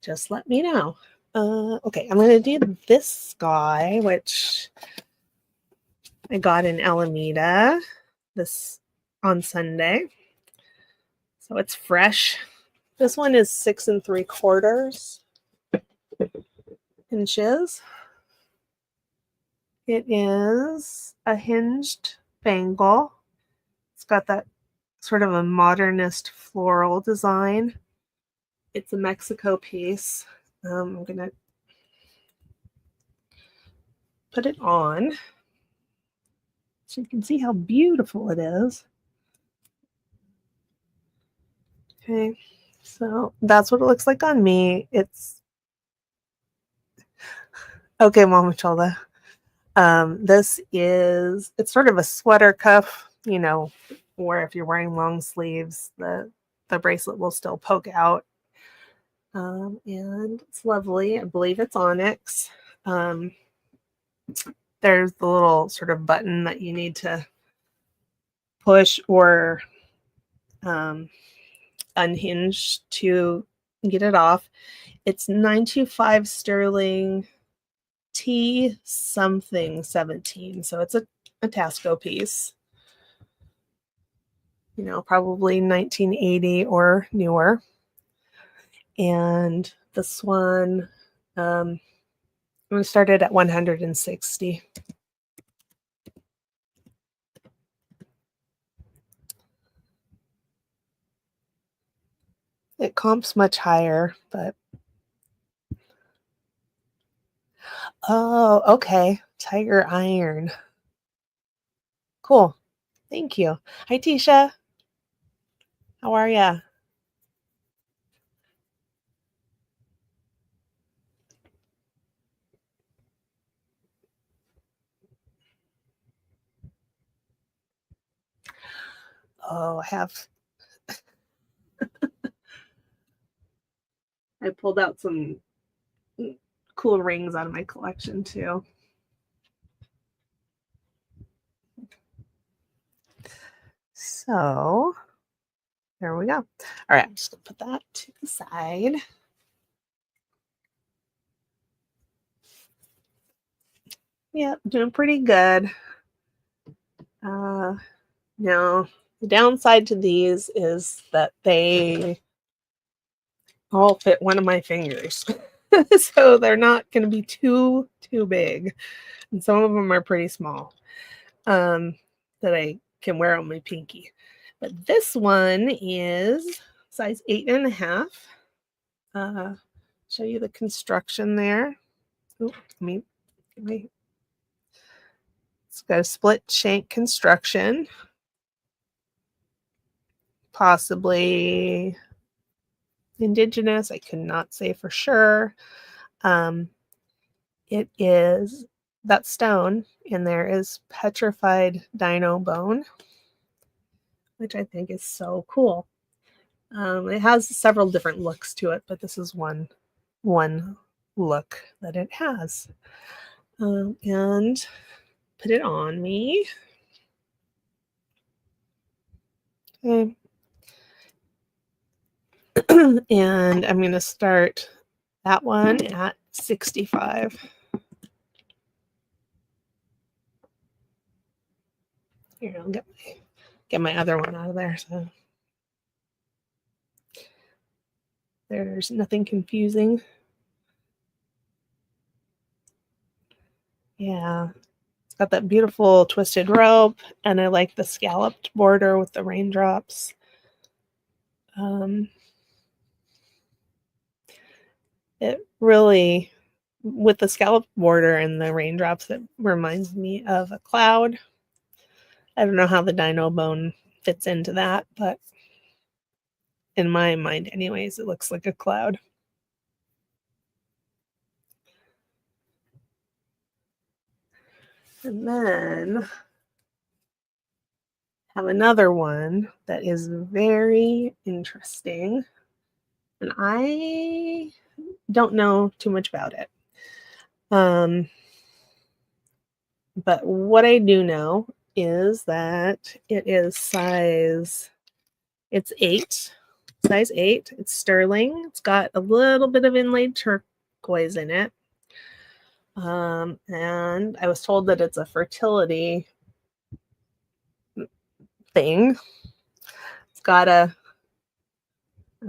just let me know. Okay, I'm going to do this guy, which I got in Alameda on Sunday. So it's fresh. This one is 6 3/4 inches. It is a hinged bangle. It's got that sort of a modernist floral design. It's a Mexico piece. I'm going to put it on so you can see how beautiful it is. Okay, so that's what it looks like on me. It's Okay, Mama Chola. It's sort of a sweater cuff, where if you're wearing long sleeves, the bracelet will still poke out. And it's lovely. I believe it's onyx. There's the little sort of button that you need to push or unhinge to get it off. It's 925 sterling T something 17. So it's a Tasco piece. Probably 1980 or newer. And this one started at 160. It comps much higher, but oh, okay. Tiger iron. Cool. Thank you. Hi, Tisha. How are ya? Oh, I pulled out some cool rings out of my collection too. So there we go. All right, I'm just gonna put that to the side. Yeah, doing pretty good. Now, the downside to these is that they all fit one of my fingers. So they're not going to be too big. And some of them are pretty small that I can wear on my pinky. But this one is size 8.5. Show you the construction there. Ooh, it's got a split shank construction. Possibly indigenous. I could not say for sure. It is that stone in there is petrified dino bone, which I think is so cool. It has several different looks to it, but this is one look that it has. And put it on me. Okay. And I'm going to start that one at 65. Here, I'll get my other one out of there. So there's nothing confusing. Yeah, it's got that beautiful twisted rope, and I like the scalloped border with the raindrops. It really, with the scalloped border and the raindrops, it reminds me of a cloud. I don't know how the dino bone fits into that, but in my mind anyways, it looks like a cloud. And then have another one that is very interesting, and I don't know too much about it. But what I do know is that it is size 8. Size 8. It's sterling. It's got a little bit of inlaid turquoise in it. And I was told that it's a fertility thing. It's got a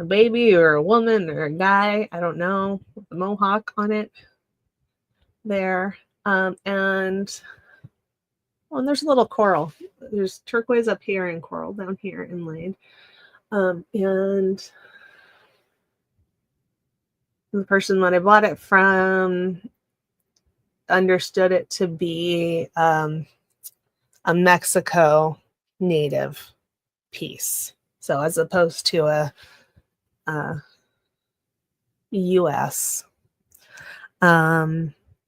baby or a woman or a guy, I don't know, with a mohawk on it there. And there's a little coral. There's turquoise up here and coral down here inlaid. And the person that I bought it from understood it to be a Mexico native piece. So as opposed to a US.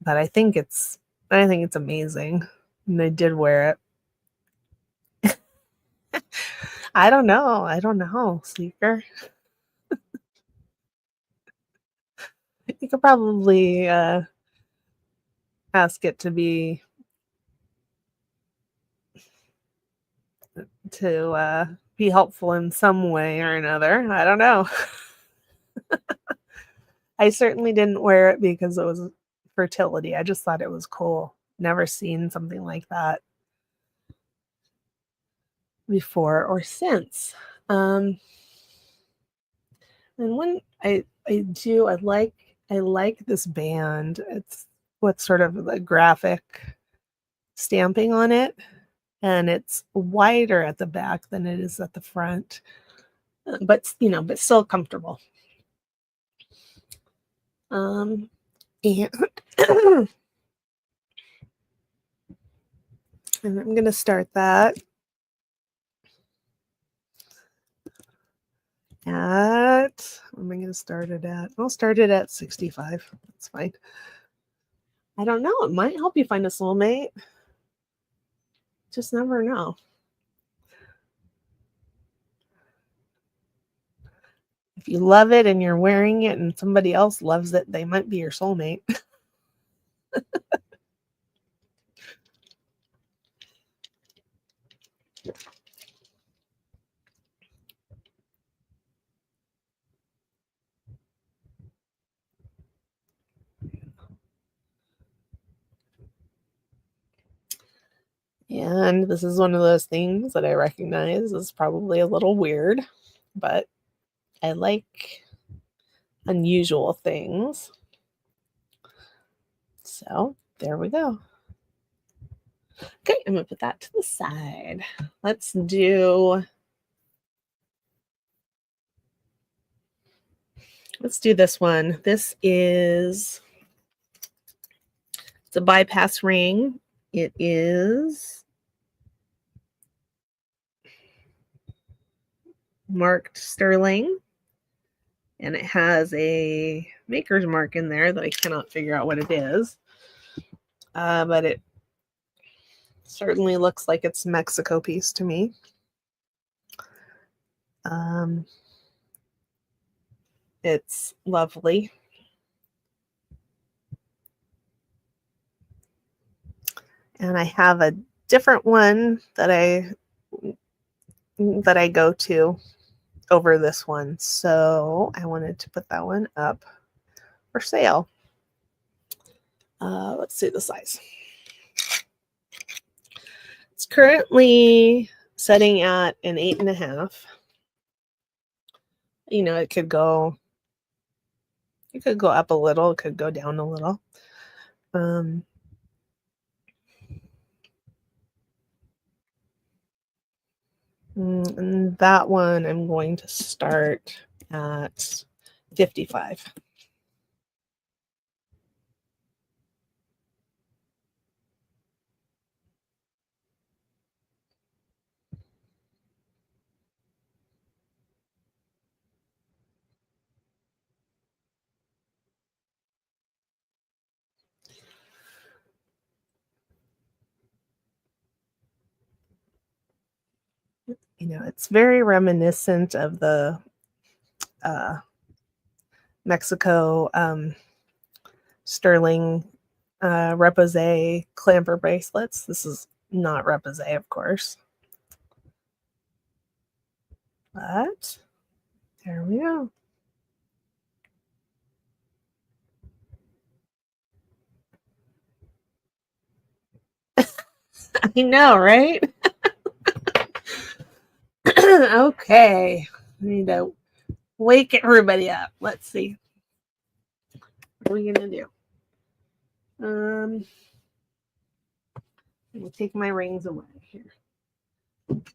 but I think it's amazing. And I did wear it. I don't know, Seeker. You could probably ask it to be helpful in some way or another. I don't know. I certainly didn't wear it because it was fertility. I just thought it was cool. Never seen something like that before or since. And when I like this band. It's what's sort of the graphic stamping on it, and it's wider at the back than it is at the front, but but still comfortable. And and I'm gonna start that at, what am I gonna start it at? I'll start it at 65. That's fine. I don't know. It might help you find a soulmate. Just never know. If you love it and you're wearing it and somebody else loves it, they might be your soulmate. And this is one of those things that I recognize is probably a little weird, but I like unusual things. So there we go. Okay, I'm gonna put that to the side. Let's do this one. This is, it's a bypass ring. It is marked sterling, and it has a maker's mark in there that I cannot figure out what it is. But it certainly looks like it's Mexico piece to me. It's lovely. And I have a different one that I go to over this one. So I wanted to put that one up for sale. Let's see the size. It's currently setting at an 8.5. It could go up a little, it could go down a little. And that one I'm going to start at 55. It's very reminiscent of the Mexico sterling repose clamper bracelets. This is not repose, of course. But there we go. I know, right? Okay. I need to wake everybody up. Let's see. What are we gonna do? I'm gonna take my rings away here.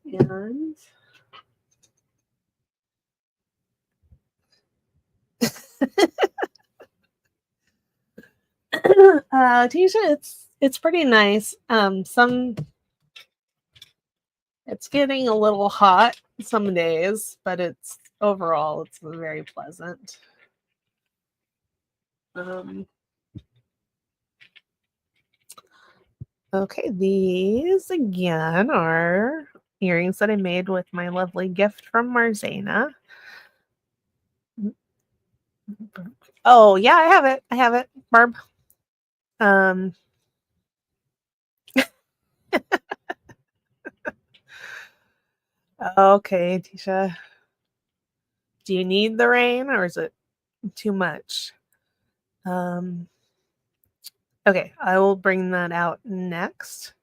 And Tisha, it's pretty nice. It's getting a little hot some days, but overall it's very pleasant. Okay, these again are earrings that I made with my lovely gift from Marzana. Oh, yeah, I have it. I have it, Barb. Um, okay, Tisha. Do you need the rain or is it too much? Okay, I will bring that out next.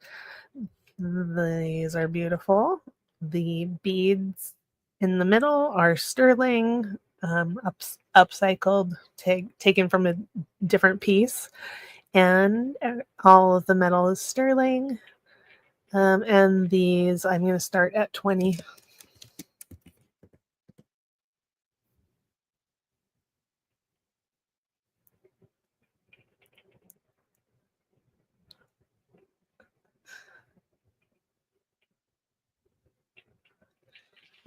These are beautiful. The beads in the middle are sterling, upcycled, taken from a different piece, and all of the metal is sterling. And these, I'm going to start at 20.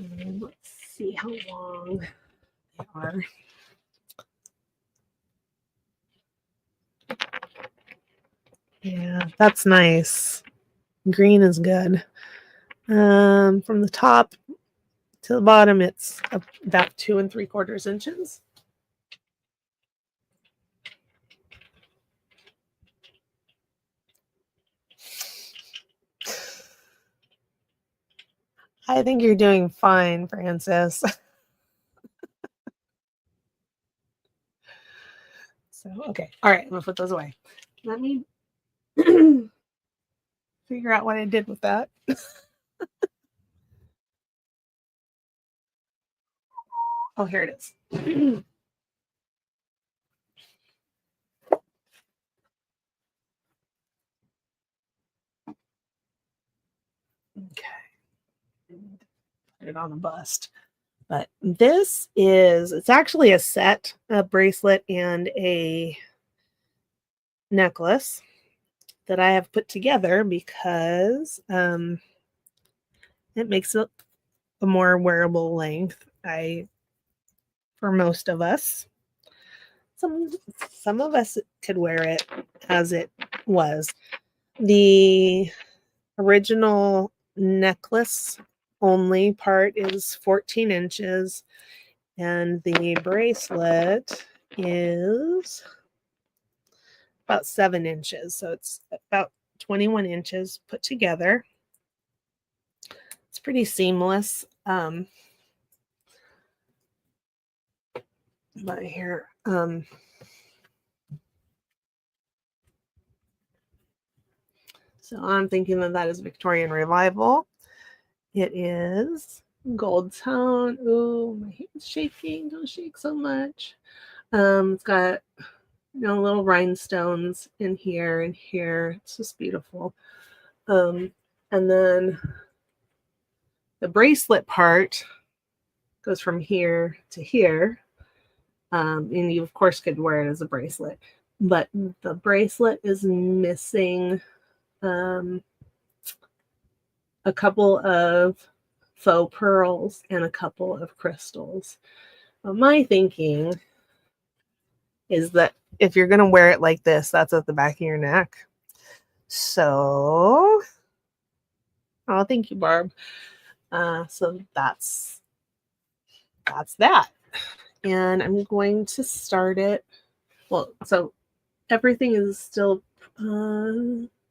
And let's see how long they are. Yeah, that's nice. Green is good. From the top to the bottom, it's about 2 3/4 inches. I think you're doing fine, Francis. So, okay. All right, I'm going to put those away. Let me figure out what I did with that. Oh, here it is. Okay. Put it on a bust. But it's actually a set, a bracelet and a necklace that I have put together because it makes it a more wearable length. For most of us, some of us could wear it as it was. The original necklace only part is 14 inches, and the bracelet is about 7 inches. So it's about 21 inches put together. It's pretty seamless. But here, so I'm thinking that is Victorian Revival. It is gold tone. Ooh, my hand's shaking. Don't shake so much. It's got little rhinestones in here and here. It's just beautiful. And then the bracelet part goes from here to here. And you of course could wear it as a bracelet, but the bracelet is missing a couple of faux pearls and a couple of crystals. My thinking is that if you're going to wear it like this, that's at the back of your neck. So, oh, thank you, Barb. So that's that. And I'm going to start it. Well, so everything is still,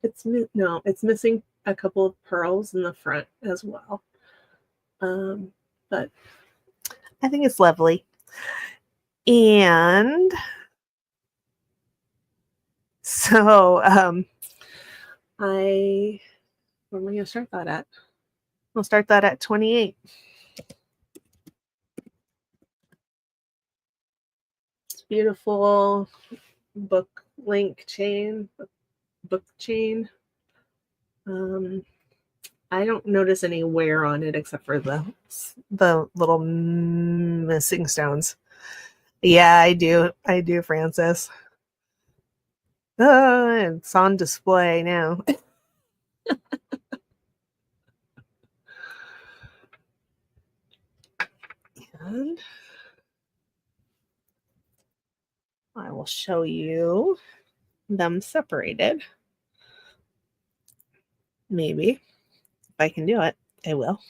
it's missing a couple of pearls in the front as well. But I think it's lovely. And so where am I going to start that at? We'll start that at 28. It's beautiful book link chain, book chain. I don't notice any wear on it except for the little missing stones. Yeah, I do. I do, Francis. It's on display now. And I will show you them separated. maybe. If I can do it, I will.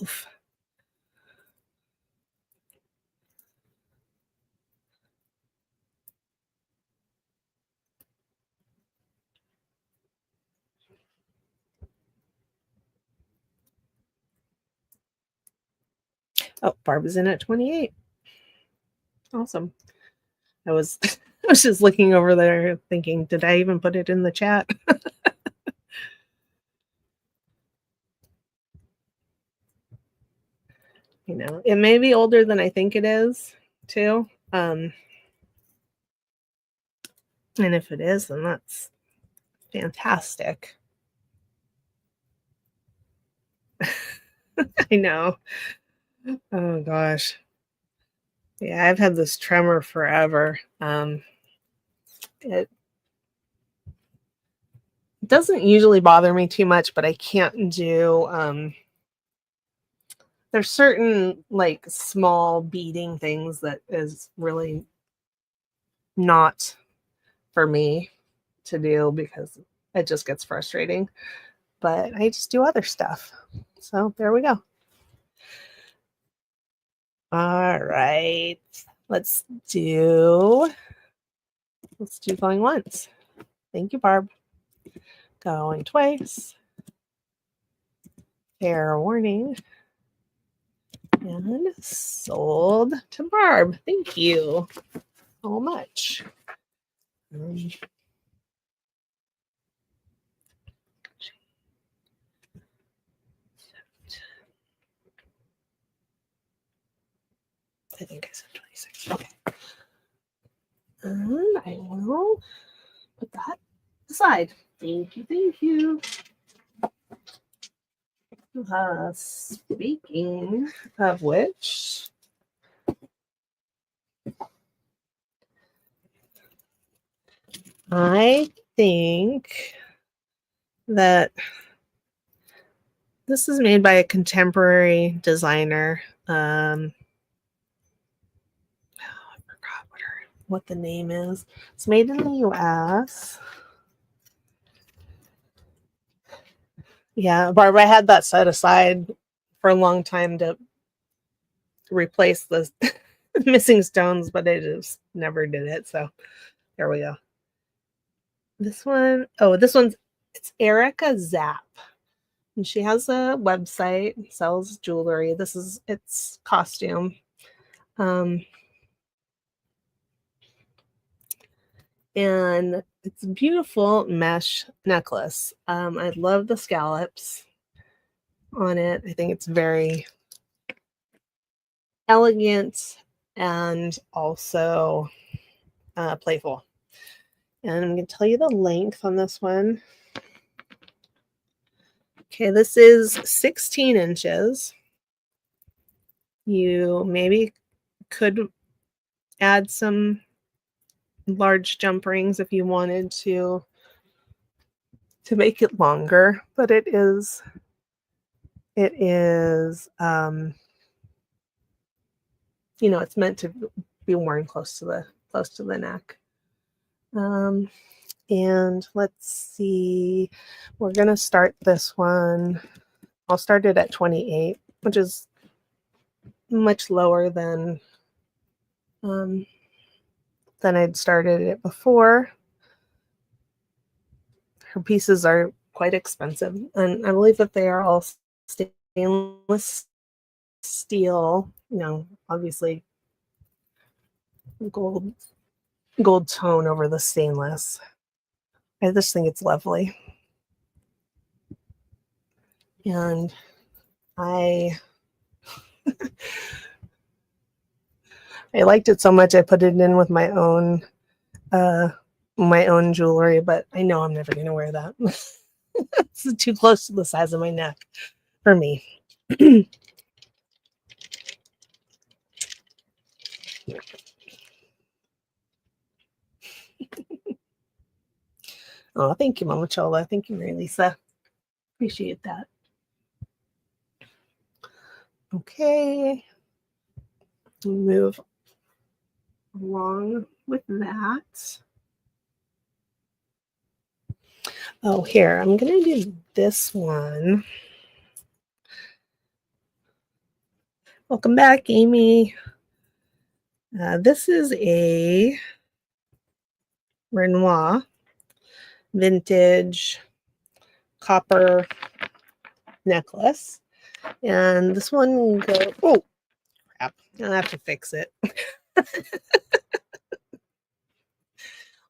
Oof. Oh, Barb is in at 28. Awesome. I was I was just looking over there thinking, did I even put it in the chat? You know, it may be older than I think it is, too. And if it is, then that's fantastic. I know. Oh gosh. Yeah, I've had this tremor forever. It doesn't usually bother me too much, but I can't do there's certain like small beading things that is really not for me to do because it just gets frustrating. But I just do other stuff. So there we go. All right. Let's do going once. Thank you, Barb. Going twice. Fair warning. And sold to Barb. Thank you so much. I think I said 26. Okay. And I will put that aside. Thank you. Thank you. Speaking of which, I think that this is made by a contemporary designer. I forgot what the name is. It's made in the US. Yeah, Barbara, I had that set aside for a long time to replace the missing stones, but I just never did it. So there we go. This one, it's Erica Zapp. And she has a website, sells jewelry. It's costume. And it's a beautiful mesh necklace. I love the scallops on it. I think it's very elegant and also playful. And I'm going to tell you the length on this one. Okay, this is 16 inches. You maybe could add some large jump rings if you wanted to make it longer, but it is it's meant to be worn close to the neck. And let's see, we're gonna start this one. I'll start it at 28, which is much lower than I'd started it before. Her pieces are quite expensive, and I believe that they are all stainless steel, obviously gold tone over the stainless. I just think it's lovely. And I liked it so much I put it in with my own jewelry, but I know I'm never going to wear that. It's too close to the size of my neck for me. Oh, thank you, Mama Chola. Thank you, Mary Lisa. Appreciate that. Okay. Move along with that. Oh, here, I'm going to do this one. Welcome back, Amy. This is a Renoir vintage copper necklace. And this one goes, oh, crap. I'll have to fix it.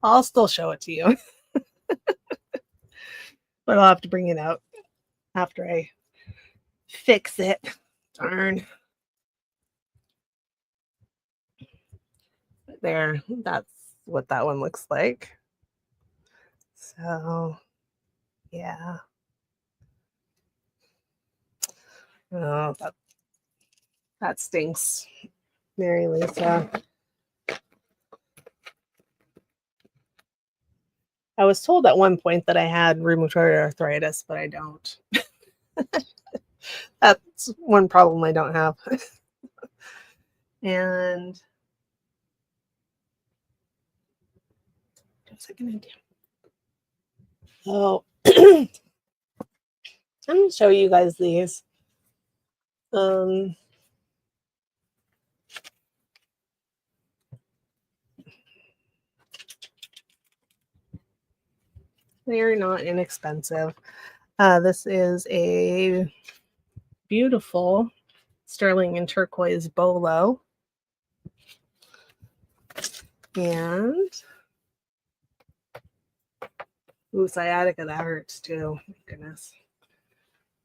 I'll still show it to you. But I'll have to bring it out after I fix it. Darn. There, that's what that one looks like. So, yeah. Oh, that stinks, Mary Lisa. I was told at one point that I had rheumatoid arthritis, but I don't. That's one problem I don't have. And what's I gonna do? Oh, I'm gonna show you guys these. They're not inexpensive. This is a beautiful sterling and turquoise bolo. And ooh, sciatica, that hurts too. My goodness.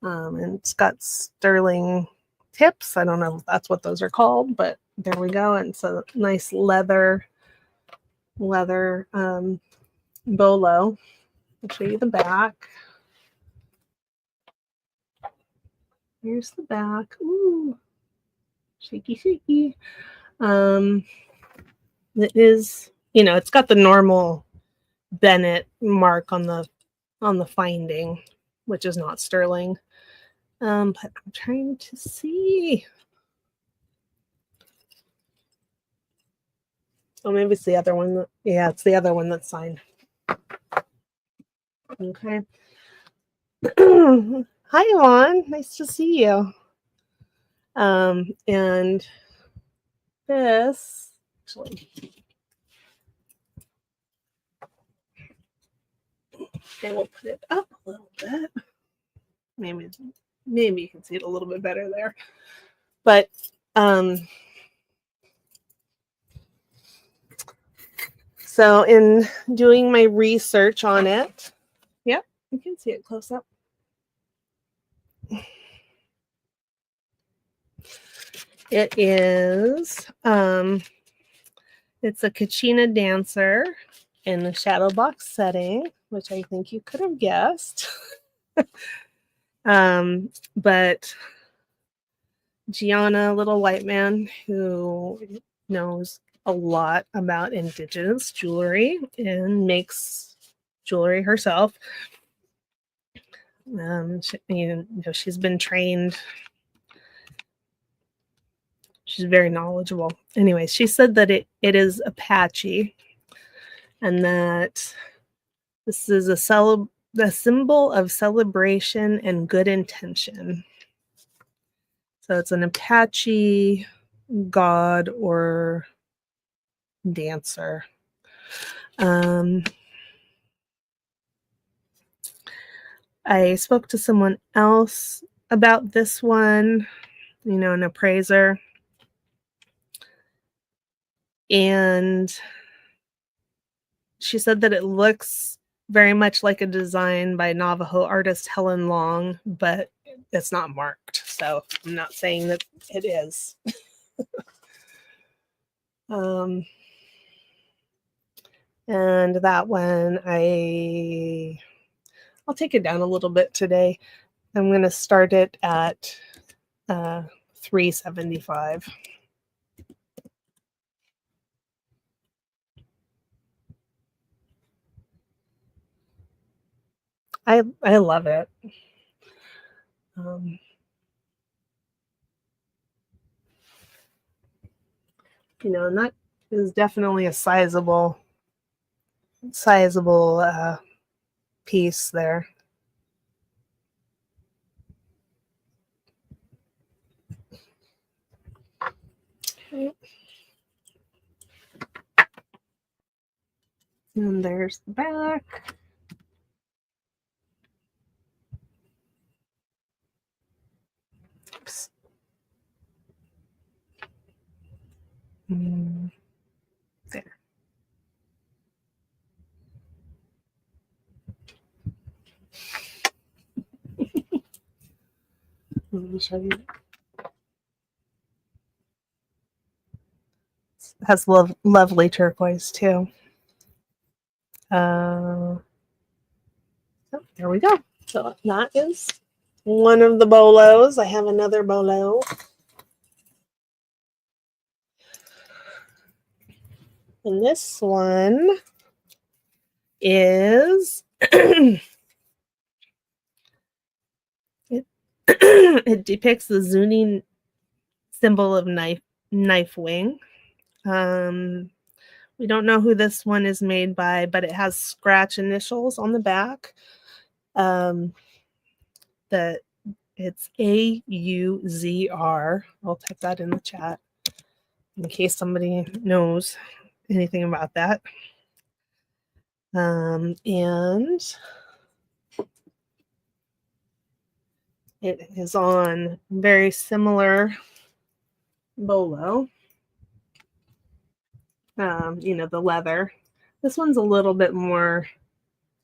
And it's got sterling tips. I don't know if that's what those are called, but there we go. And it's a nice leather bolo. I'll show you the back. Here's the back. Ooh, shaky, shaky. It is, it's got the normal Bennett mark on the finding, which is not sterling. But I'm trying to see. Oh, maybe it's the other one. Yeah, it's the other one that's signed. Okay. Hi, Yvonne. Nice to see you. And this actually, and we'll put it up a little bit. Maybe you can see it a little bit better there. But so in doing my research on it, yep, you can see it close up. It is it's a Kachina dancer in the shadow box setting, which I think you could have guessed. But Gianna, little white man who knows a lot about indigenous jewelry and makes jewelry herself. She's been trained. She's very knowledgeable. Anyway, she said that it is Apache, and that this is a symbol of celebration and good intention. So it's an Apache god or dancer. I spoke to someone else about this one, an appraiser. And she said that it looks very much like a design by Navajo artist Helen Long, but it's not marked. So I'm not saying that it is. And that one, I'll take it down a little bit today. I'm going to start it at $375. I love it. And that is definitely a sizable piece there. And there's the back. Oops. There. Let me show you. It has lovely turquoise too. Oh, there we go. So that is one of the bolos. I have another bolo. And this one is it depicts the Zuni symbol of knife wing. We don't know who this one is made by, but it has scratch initials on the back. That it's AUZR. I'll type that in the chat in case somebody knows anything about that. And it is on very similar bolo. The leather. This one's a little bit more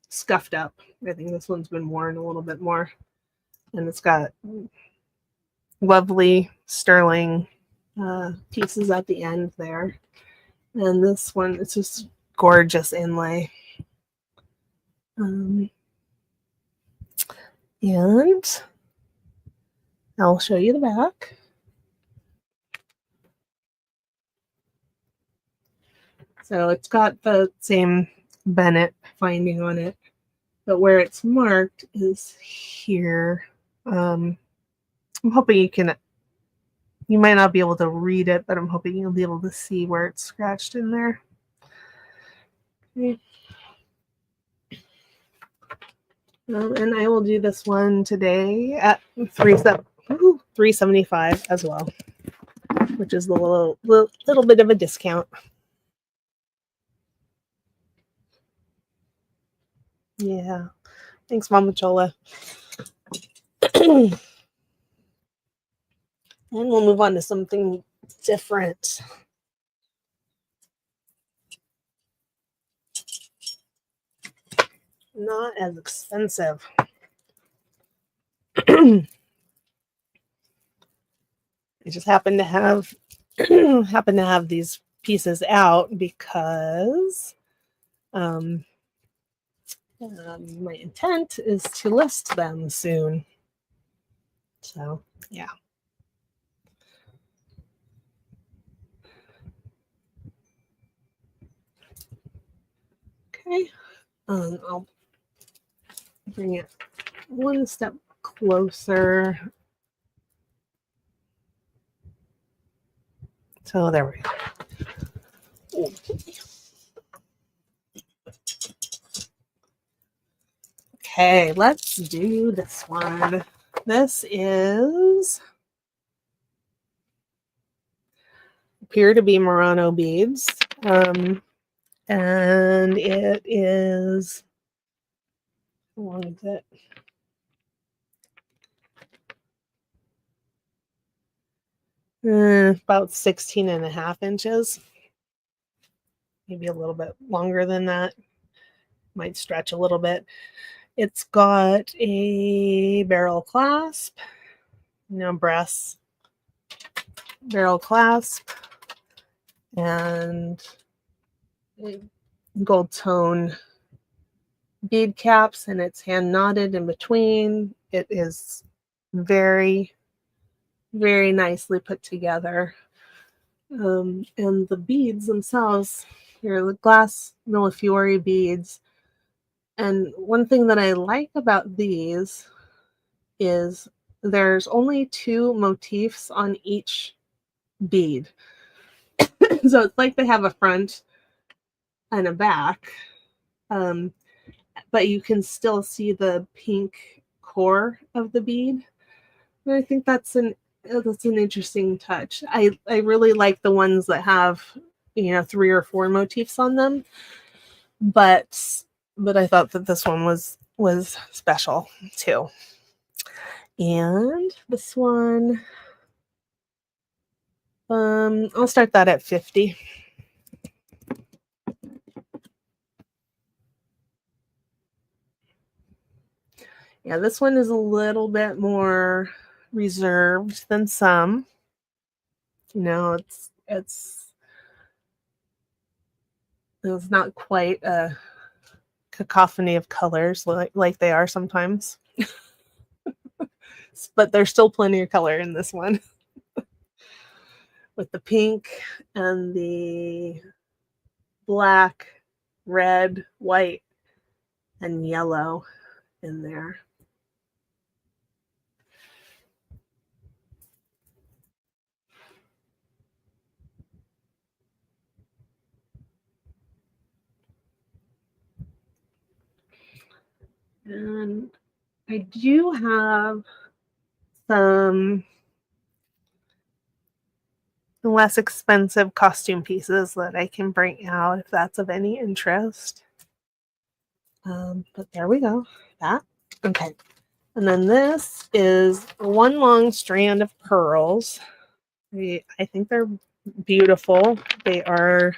scuffed up. I think this one's been worn a little bit more. And it's got lovely sterling pieces at the end there. And this one, it's just gorgeous inlay. And I'll show you the back. So it's got the same Bennett finding on it, but where it's marked is here. I'm hoping you might not be able to read it, but I'm hoping you'll be able to see where it's scratched in there. Okay. And I will do this one today at $375 as well, which is a little bit of a discount. Yeah. Thanks, Mama Chola. And we'll move on to something different. Not as expensive. I just happen to have these pieces out because my intent is to list them soon. So yeah. Okay. I'll bring it one step closer. So there we go. Okay, let's do this one. This appear to be Murano beads. And it is, how long is it? About 16.5 inches. Maybe a little bit longer than that. Might stretch a little bit. It's got a barrel clasp, brass barrel clasp, and gold tone bead caps, and it's hand knotted in between. It is very, very nicely put together. And the beads themselves, they're the glass Millefiori beads. And one thing that I like about these is there's only 2 motifs on each bead. So it's like they have a front and a back. And but you can still see the pink core of the bead. And I think that's an interesting touch. I really like the ones that have, 3 or 4 motifs on them, but I thought that this one was special too. And this one, I'll start that at 50. Yeah, this one is a little bit more reserved than some. It's not quite a cacophony of colors like they are sometimes. But there's still plenty of color in this one. With the pink and the black, red, white, and yellow in there. And I do have some less expensive costume pieces that I can bring out if that's of any interest. But there we go. That. Okay. And then this is one long strand of pearls. I think they're beautiful. They are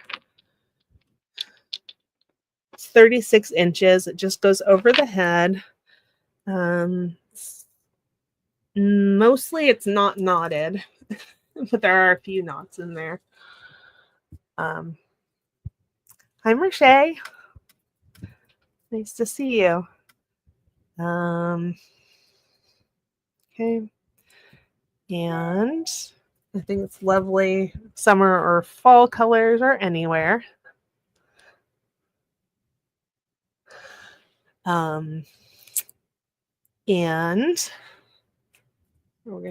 36 inches. It just goes over the head. Mostly it's not knotted, but there are a few knots in there. Hi, Marche. Nice to see you. Okay. And I think it's lovely summer or fall colors or anywhere. And I'm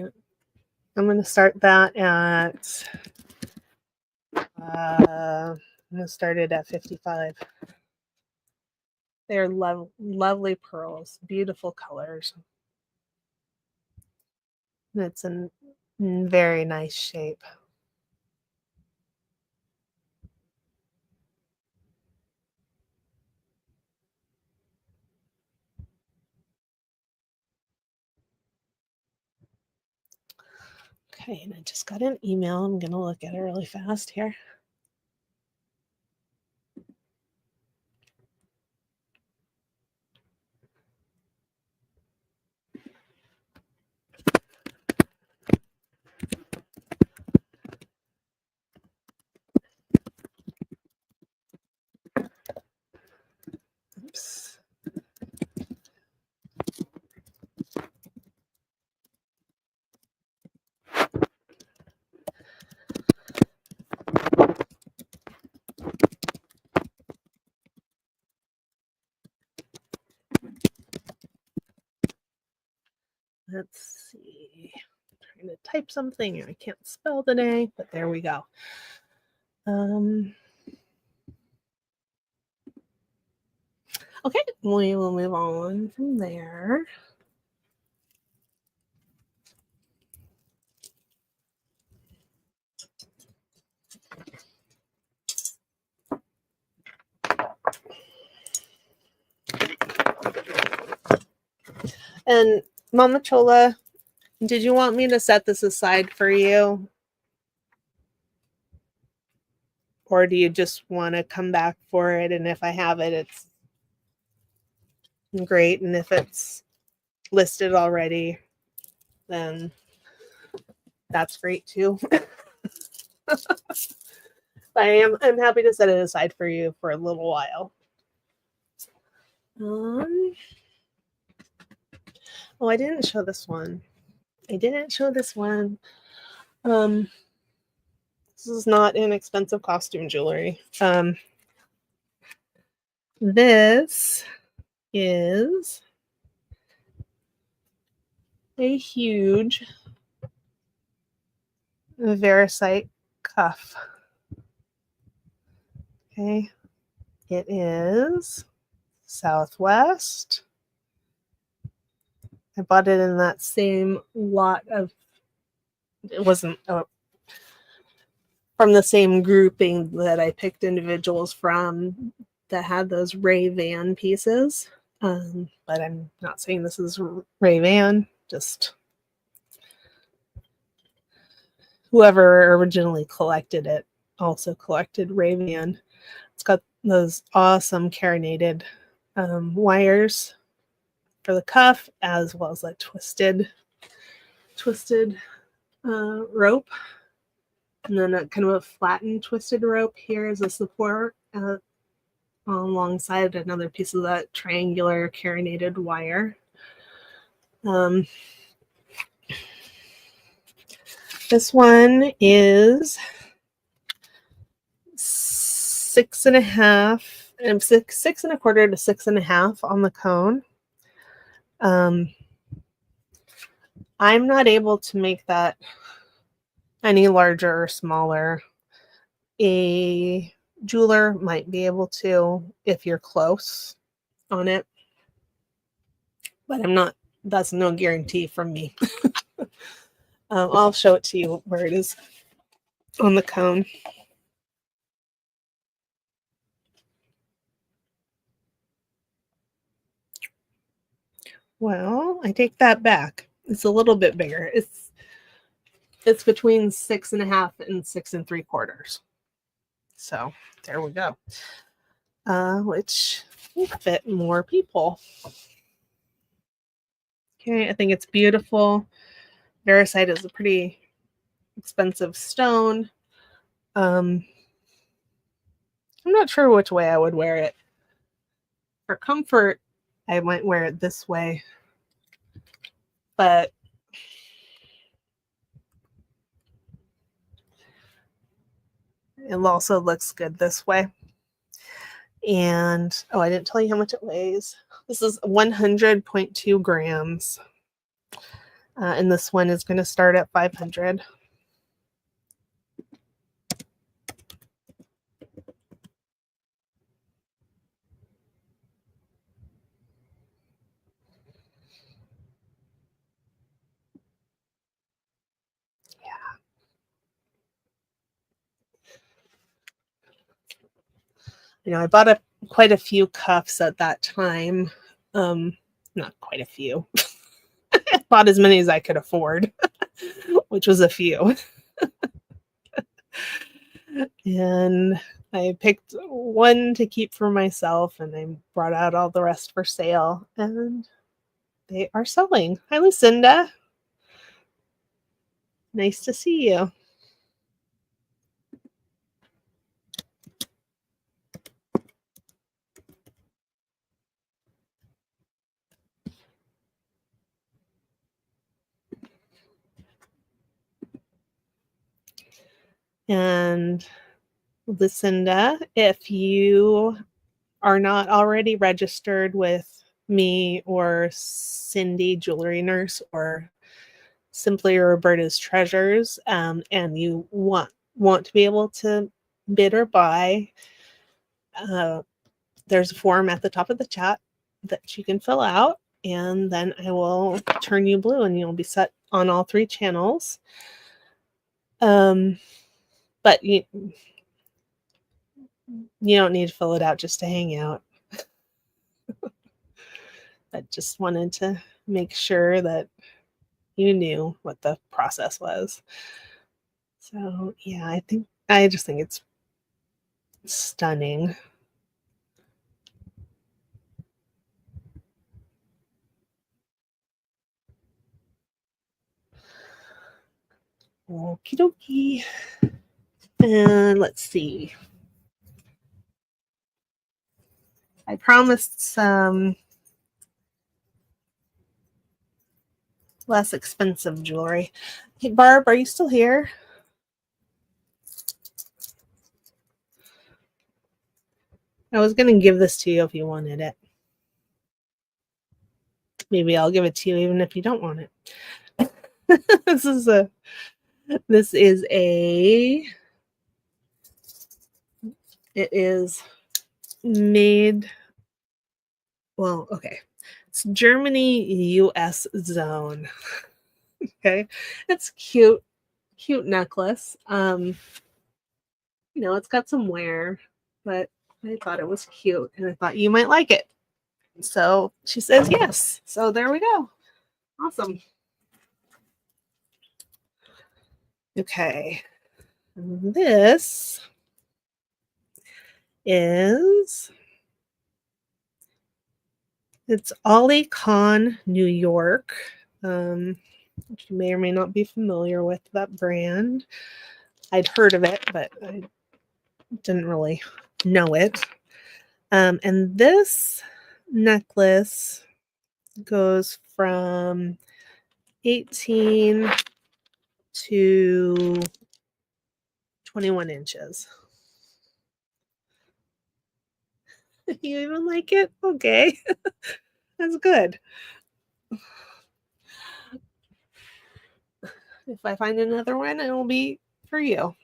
gonna start that at I'm gonna start it at 55. They're lovely pearls, beautiful colors. It's a very nice shape. Okay, and I just got an email. I'm gonna look at it really fast here. Oops. Let's see. I'm trying to type something. I can't spell today, but there we go. Okay, we will move on from there. And Mama Chola, did you want me to set this aside for you? Or do you just want to come back for it? And if I have it, it's great. And if it's listed already, then that's great too. I'm happy to set it aside for you for a little while. Oh, I didn't show this one. This is not inexpensive costume jewelry. This is a huge Veracite cuff. Okay. It is Southwest. I bought it in that same lot of, it wasn't from the same grouping that I picked individuals from that had those Ray-Ban pieces. But I'm not saying this is Ray-Ban, just whoever originally collected it also collected Ray-Ban. It's got those awesome carinated wires for the cuff, as well as a twisted rope, and then a kind of a flattened twisted rope here as a support alongside another piece of that triangular carinated wire. This one is 6.5 and 6.25 to 6.5 on the cone. I'm not able to make that any larger or smaller. A jeweler might be able to if you're close on it, but I'm not. That's no guarantee from me. I'll show it to you where it is on the cone. Well, I take that back. It's a little bit bigger. It's between 6.5 and 6.75. So there we go. Which will fit more people. Okay, I think it's beautiful. Veracite is a pretty expensive stone. I'm not sure which way I would wear it. For comfort, I might wear it this way, but it also looks good this way. And oh, I didn't tell you how much it weighs. This is 100.2 grams. And this one is going to start at 500. I bought quite a few cuffs at that time. Not quite a few. I bought as many as I could afford, which was a few. And I picked one to keep for myself, and I brought out all the rest for sale, and they are selling. Hi, Lucinda. Nice to see you. And Lucinda, if you are not already registered with me or Cindy Jewelry Nurse or Simply Roberta's Treasures, and you want to be able to bid or buy, there's a form at the top of the chat that you can fill out, and then I will turn you blue and you'll be set on all 3 channels. But you don't need to fill it out just to hang out. I just wanted to make sure that you knew what the process was. So yeah, I just think it's stunning. Okie dokie. And let's see. I promised some less expensive jewelry. Hey, Barb, are you still here? I was going to give this to you if you wanted it. Maybe I'll give it to you even if you don't want it. This is it is made well, okay. It's Germany US zone. Okay. It's cute, cute necklace. It's got some wear, but I thought it was cute and I thought you might like it. So she says yes. So there we go. Awesome. Okay. This is it's Ollie Con New York. Which you may or may not be familiar with that brand. I'd heard of it, but I didn't really know it. And this necklace goes from 18 to 21 inches. You even like it? Okay. That's good. If I find another one, it will be for you.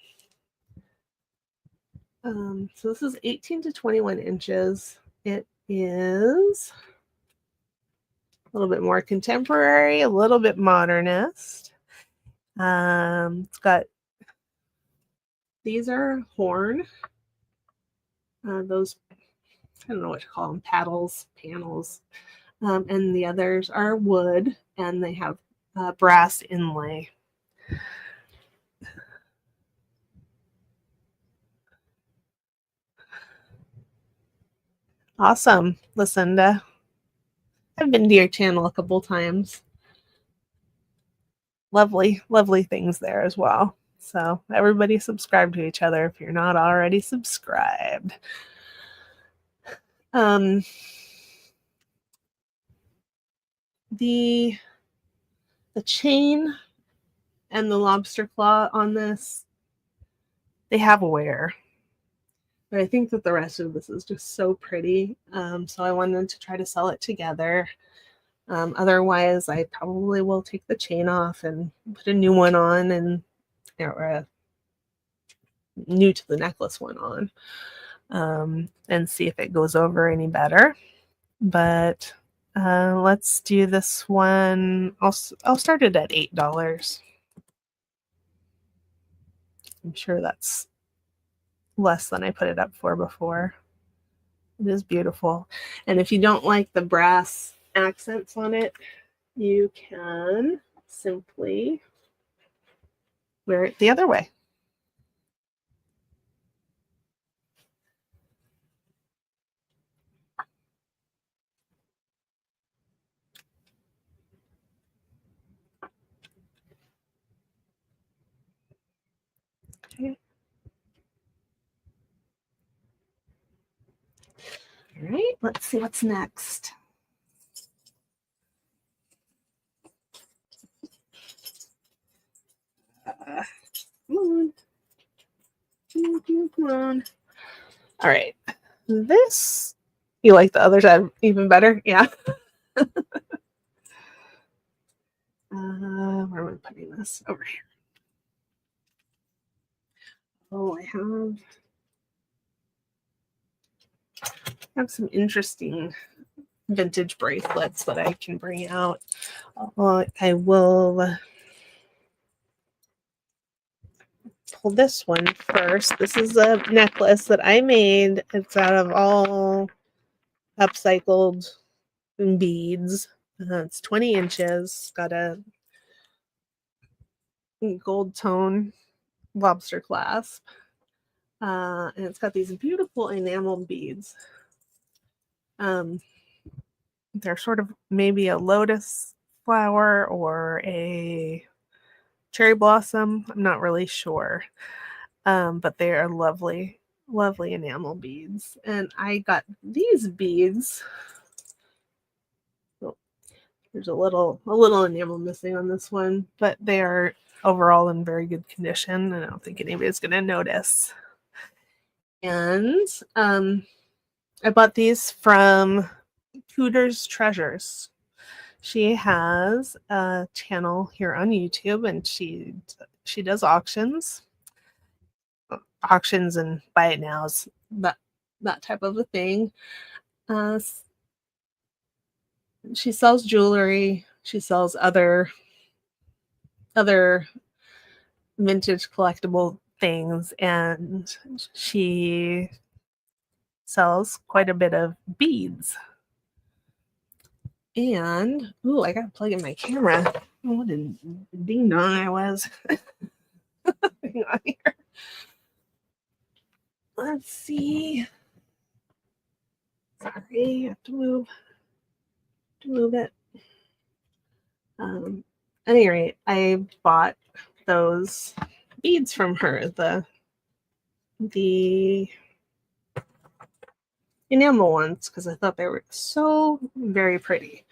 So this is 18 to 21 inches. It is a little bit more contemporary, a little bit modernist. It's got, these are horn. Those, I don't know what to call them, panels. And the others are wood, and they have brass inlay. Awesome, Lucinda. I've been to your channel a couple times. Lovely, lovely things there as well. So everybody subscribe to each other if you're not already subscribed. The chain and the lobster claw on this, they have wear. But I think that the rest of this is just so pretty. So I wanted to try to sell it together. Otherwise, I probably will take the chain off and put a new one on, and or a new to the necklace one on, and see if it goes over any better. But let's do this one. I'll start it at $8. I'm sure that's less than I put it up for before. It is beautiful. And if you don't like the brass accents on it, you can simply wear it the other way. Okay. All right, let's see what's next. Come on. Come on. All right. This, you like the other side even better? Yeah. Where am I putting this? Over here. Oh, I have some interesting vintage bracelets that I can bring out. I will pull this one first. This is a necklace that I made. It's out of all upcycled beads. It's 20 inches. Got a gold tone lobster clasp. And it's got these beautiful enamel beads. They're sort of maybe a lotus flower or a cherry blossom. I'm not really sure. But they are lovely, lovely enamel beads. And I got these beads. Oh, there's a little enamel missing on this one, but they are overall in very good condition, and I don't think anybody's gonna notice. And I bought these from Cooter's Treasures. She has a channel here on YouTube, and she does auctions and buy it nows, that type of a thing. She sells jewelry. She sells other vintage collectible things, and she sells quite a bit of beads. And ooh, I gotta plug in my camera. What a ding dong I was. Hang on here. Let's see. Sorry, I have to move it. At any rate, I bought those beads from her, the enamel ones, because I thought they were so very pretty.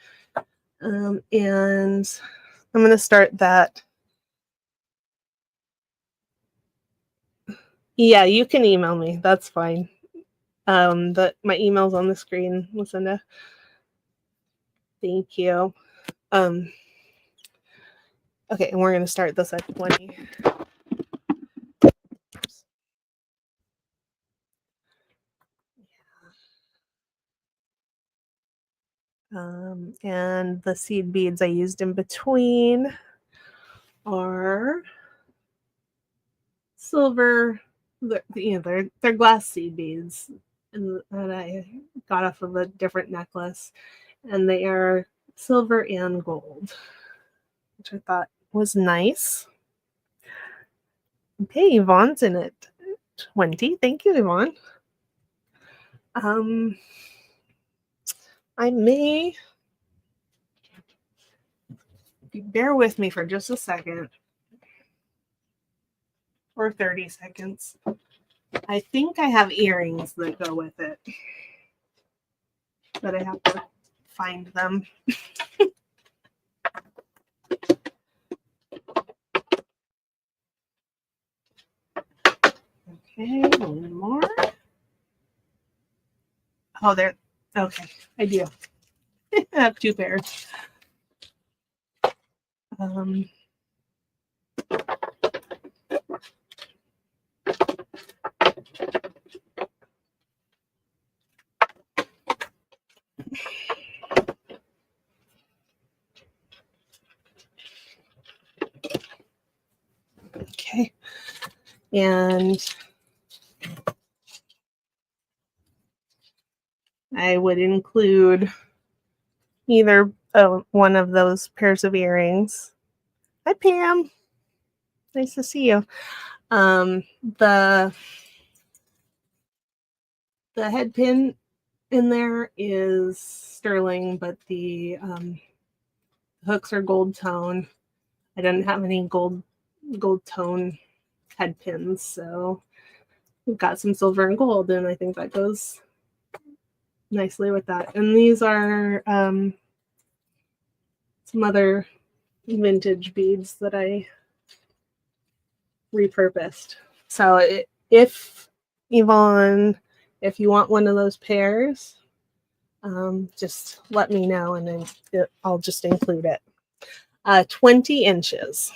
And I'm going to start that. Yeah, you can email me. That's fine. My email's on the screen, Lucinda. Thank you. Okay, and we're going to start this at 20. And the seed beads I used in between are silver. They're glass seed beads, and that I got off of a different necklace, and they are silver and gold, which I thought was nice. Okay, Yvonne's in it. 20. Thank you, Yvonne. I may bear with me for just a second, or 30 seconds. I think I have earrings that go with it, but I have to find them. Okay, one more. Oh, there. Okay, I do. I have 2 pairs. Okay, and I would include either one of those pairs of earrings. Hi, Pam. Nice to see you. The head pin in there is sterling, but the hooks are gold tone. I didn't have any gold tone head pins, so we've got some silver and gold, and I think that goes nicely with that. And these are some other vintage beads that I repurposed. So if Yvonne, if you want one of those pairs, just let me know, and then I'll just include it. 20 inches.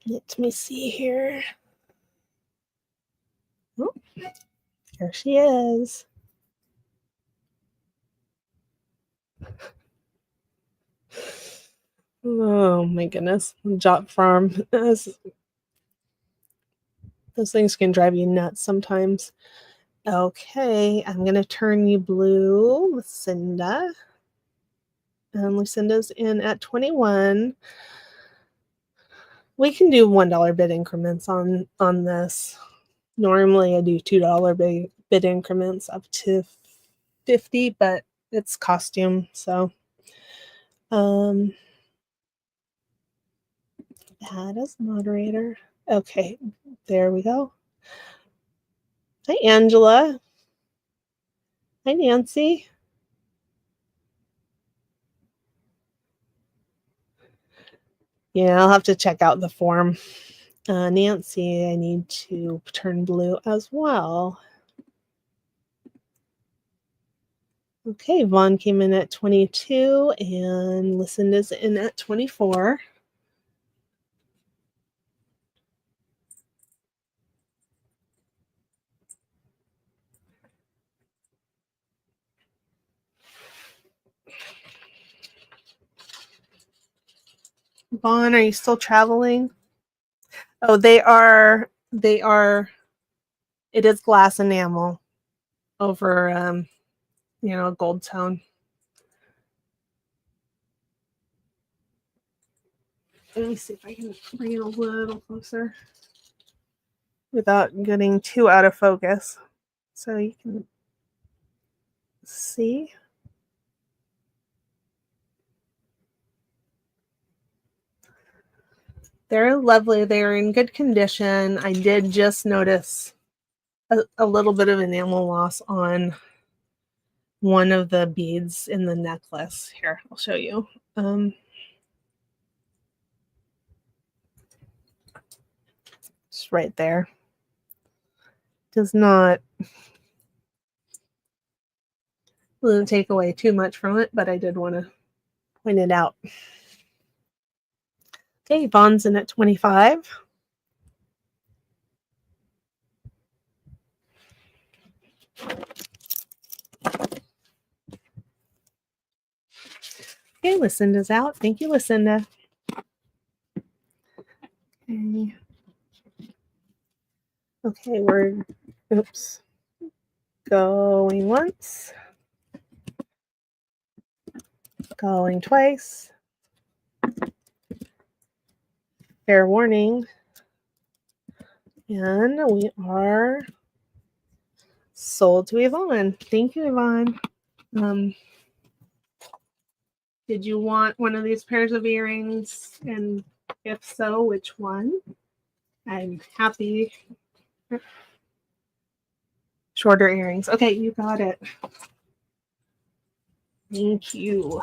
Let me see here. Oh, here she is. Oh my goodness. Jot Farm. Those things can drive you nuts sometimes. Okay, I'm going to turn you blue, Lucinda. And Lucinda's in at 21. We can do $1 bid increments on this. Normally I do $2 bid increments up to 50, but it's costume, so add as moderator. Okay, there we go. Hi, Angela. Hi, Nancy. Yeah, I'll have to check out the form. Nancy, I need to turn blue as well. Okay, Vaughn came in at 22 and Lucinda's in at 24. Vaughn, are you still traveling? Oh, they are, it is glass enamel over, gold tone. Let me see if I can bring it a little closer without getting too out of focus. So you can see. They're lovely. They're in good condition. I did just notice a little bit of enamel loss on one of the beads in the necklace. Here, I'll show you. It's right there. Doesn't take away too much from it, but I did want to point it out. Okay, Vaughn's in at 25. Okay, Lucinda's out. Thank you, Lucinda. Okay, we're going once, going twice. Fair warning. And we are sold to Yvonne. Thank you, Yvonne. Did you want one of these pairs of earrings? And if so, which one? I'm happy. Shorter earrings. Okay, you got it. Thank you.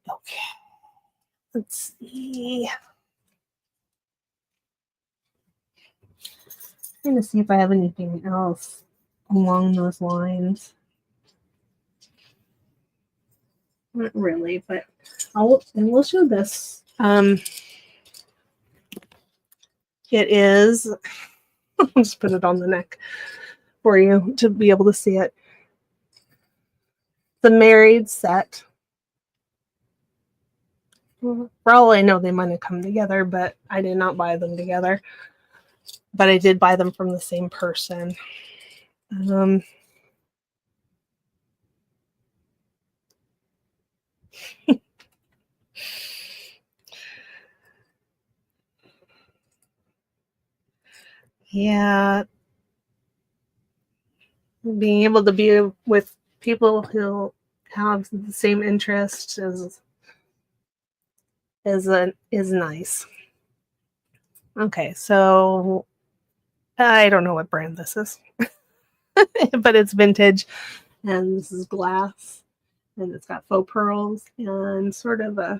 Okay. Let's see. I'm going to see if I have anything else along those lines. Not really, but we'll show this. It is, I'll just put it on the neck for you to be able to see it. The married set. For all I know, they might have come together, but I did not buy them together. But I did buy them from the same person. Yeah. Being able to be with people who have the same interests is nice. Okay, so I don't know what brand this is, but it's vintage, and this is glass, and it's got faux pearls and sort of I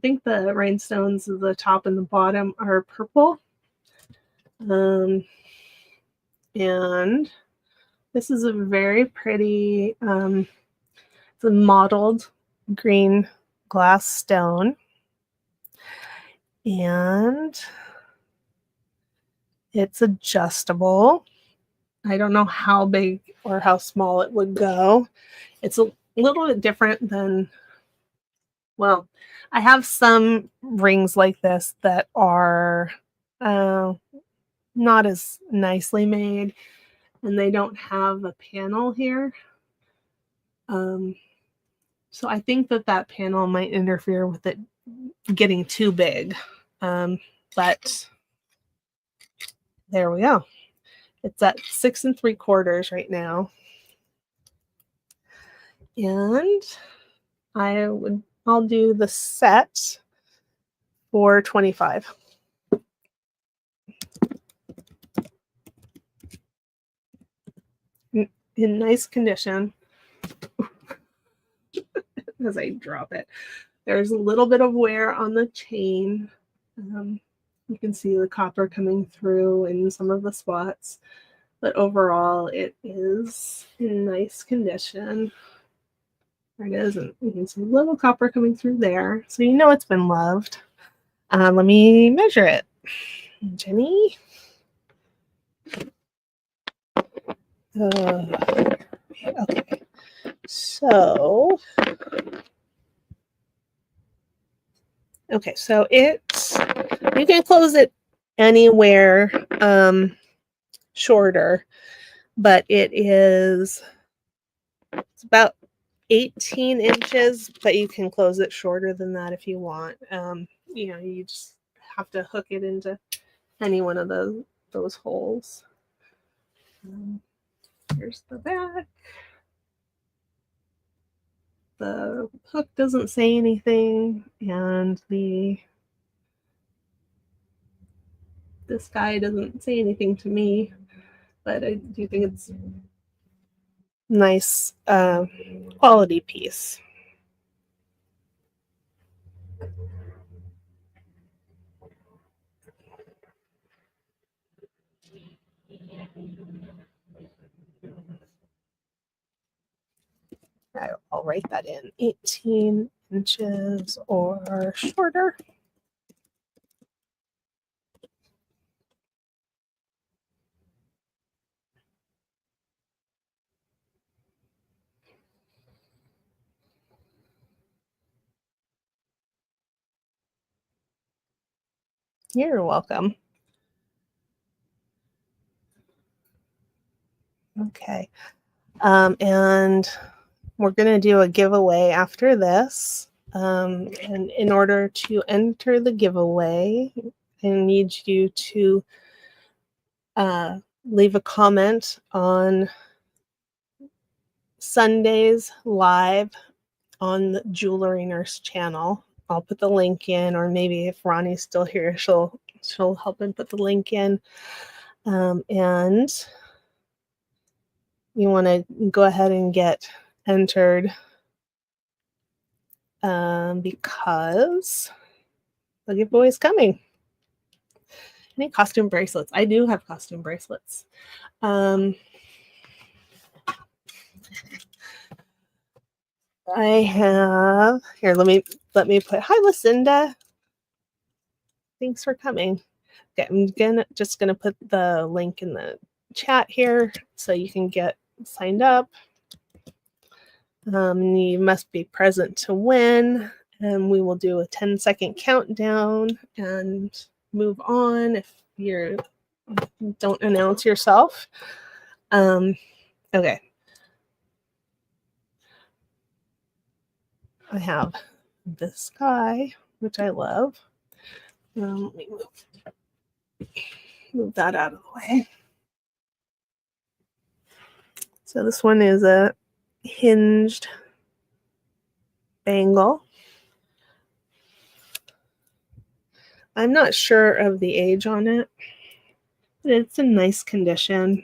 think the rhinestones of the top and the bottom are purple. And this is a very pretty, it's a mottled green glass stone. And it's adjustable. I don't know how big or how small it would go. It's a little bit different than, well, I have some rings like this that are not as nicely made, and they don't have a panel here. So I think that panel might interfere with it getting too big. But there we go. It's at 6 3/4 right now. And I'll do the set for 25. In nice condition. as I drop it. There's a little bit of wear on the chain. You can see the copper coming through in some of the spots, but overall it is in nice condition. There it is, and you can see a little copper coming through there, so you know it's been loved. Let me measure it. Jenny? Okay, so it's, you can close it anywhere shorter, but it's about 18 inches, but you can close it shorter than that if you want. You just have to hook it into any one of those holes. Here's the back. The hook doesn't say anything, and this guy doesn't say anything to me, but I do think it's nice quality piece. I'll write that in, 18 inches or shorter. You're welcome. Okay. And we're going to do a giveaway after this. And in order to enter the giveaway, I need you to leave a comment on Sunday's live on the Jewelry Nurse channel. I'll put the link in, or maybe if Ronnie's still here, she'll help and put the link in. And you want to go ahead and get entered because the giveaway is coming. Any costume bracelets? I do have costume bracelets. I have here. Let me put. Hi, Lucinda. Thanks for coming. Okay, I'm just gonna put the link in the chat here so you can get signed up. You must be present to win, and we will do a 10-second countdown and move on if you don't announce yourself. Okay. I have this guy, which I love. Let me move that out of the way. So this one is a hinged bangle. I'm not sure of the age on it, but it's in nice condition.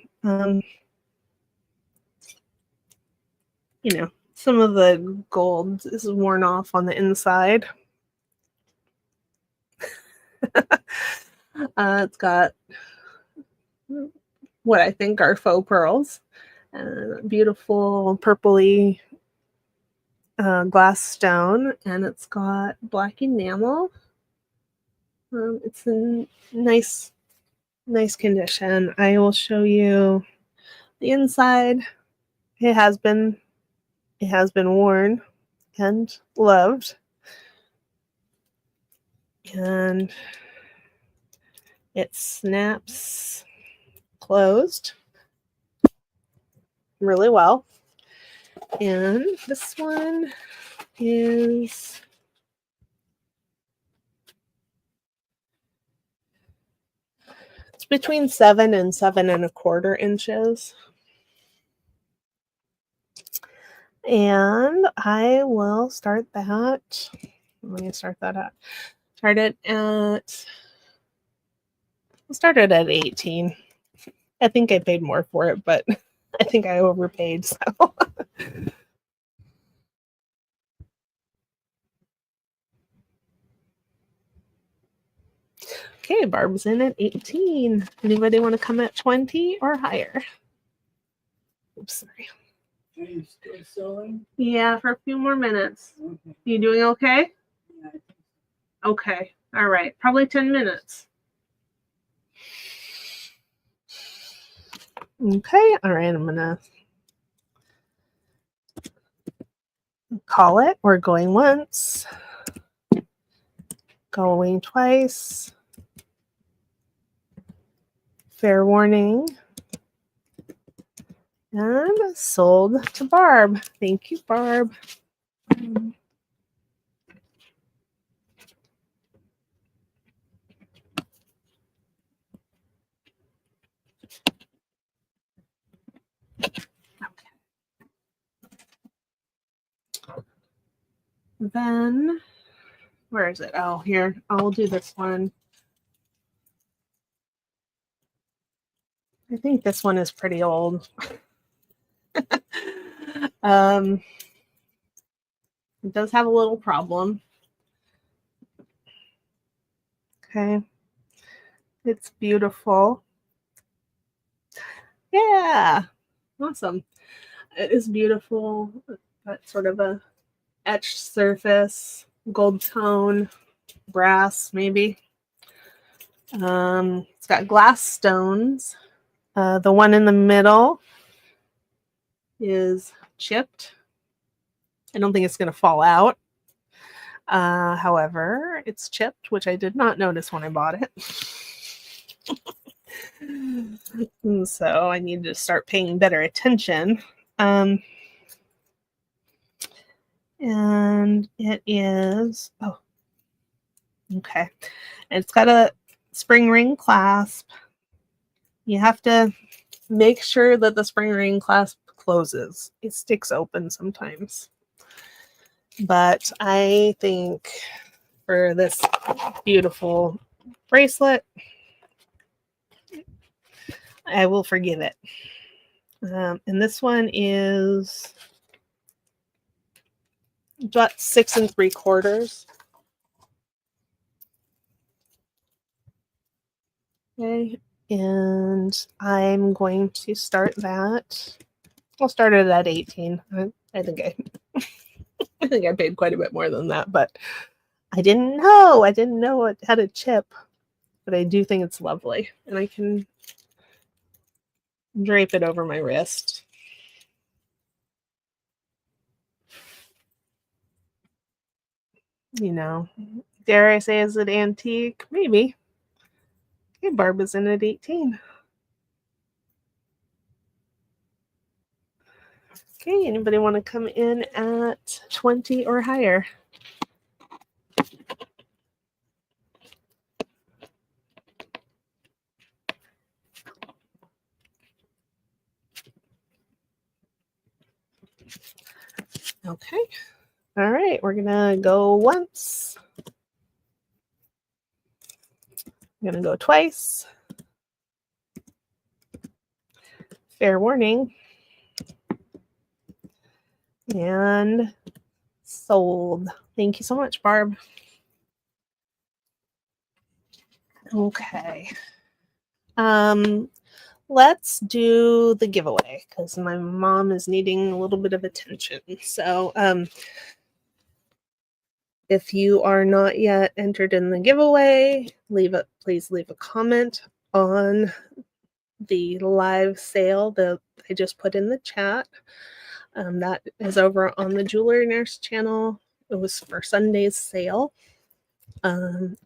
Some of the gold is worn off on the inside. It's got what I think are faux pearls. Beautiful purpley glass stone, and it's got black enamel. It's in nice condition. I will show you the inside. It has been worn and loved, and it snaps closed really well. And this one is between 7 and 7.25 inches. And I will start that. Let me start that at. We'll start it at 18. I think I paid more for it, but I think I overpaid. So Okay, Barb's in at 18. Anybody want to come at 20 or higher? Oops, sorry. Are you still sewing? Yeah, for a few more minutes. Okay. You doing okay? Yeah, I think Okay. All right. Probably 10 minutes. Okay. All right. I'm going to call it. We're going once, going twice. Fair warning. And sold to Barb. Thank you, Barb. Then, where is it? Oh, here. I'll do this one. I think this one is pretty old. It does have a little problem. Okay. It's beautiful. Yeah. Awesome. It is beautiful. Got sort of a etched surface, gold tone, brass maybe. It's got glass stones. The one in the middle is chipped. I don't think it's going to fall out. However, it's chipped, which I did not notice when I bought it. And so I need to start paying better attention. And it is, oh, okay. And it's got a spring ring clasp. You have to make sure that the spring ring clasp closes. It sticks open sometimes. But I think for this beautiful bracelet, I will forgive it. And this one is about 6 3/4. Okay, and I'm going to start that. I'll start it at 18. I think I think I paid quite a bit more than that, but I didn't know. I didn't know it had a chip, but I do think it's lovely, and I can drape it over my wrist. You know, dare I say, is it antique? Maybe. Okay, Barb is in at 18. Okay, anybody want to come in at 20 or higher? Okay. All right, we're gonna go once. I'm gonna go twice. Fair warning. And sold. Thank you so much, Barb. Okay. Let's do the giveaway because my mom is needing a little bit of attention. So, if you are not yet entered in the giveaway, please leave a comment on the live sale that I just put in the chat. That is over on the Jewelry Nurse channel. It was for Sunday's sale. And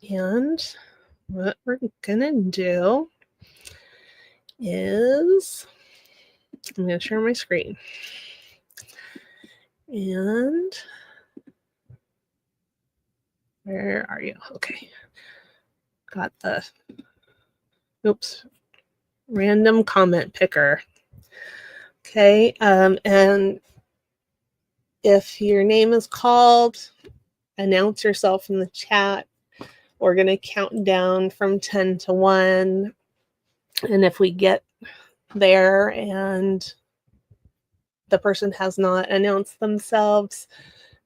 what we're gonna do is I'm gonna share my screen. And where are you? Okay. Got the random comment picker. Okay, and if your name is called, announce yourself in the chat. We're going to count down from 10 to 1. And if we get there and the person has not announced themselves,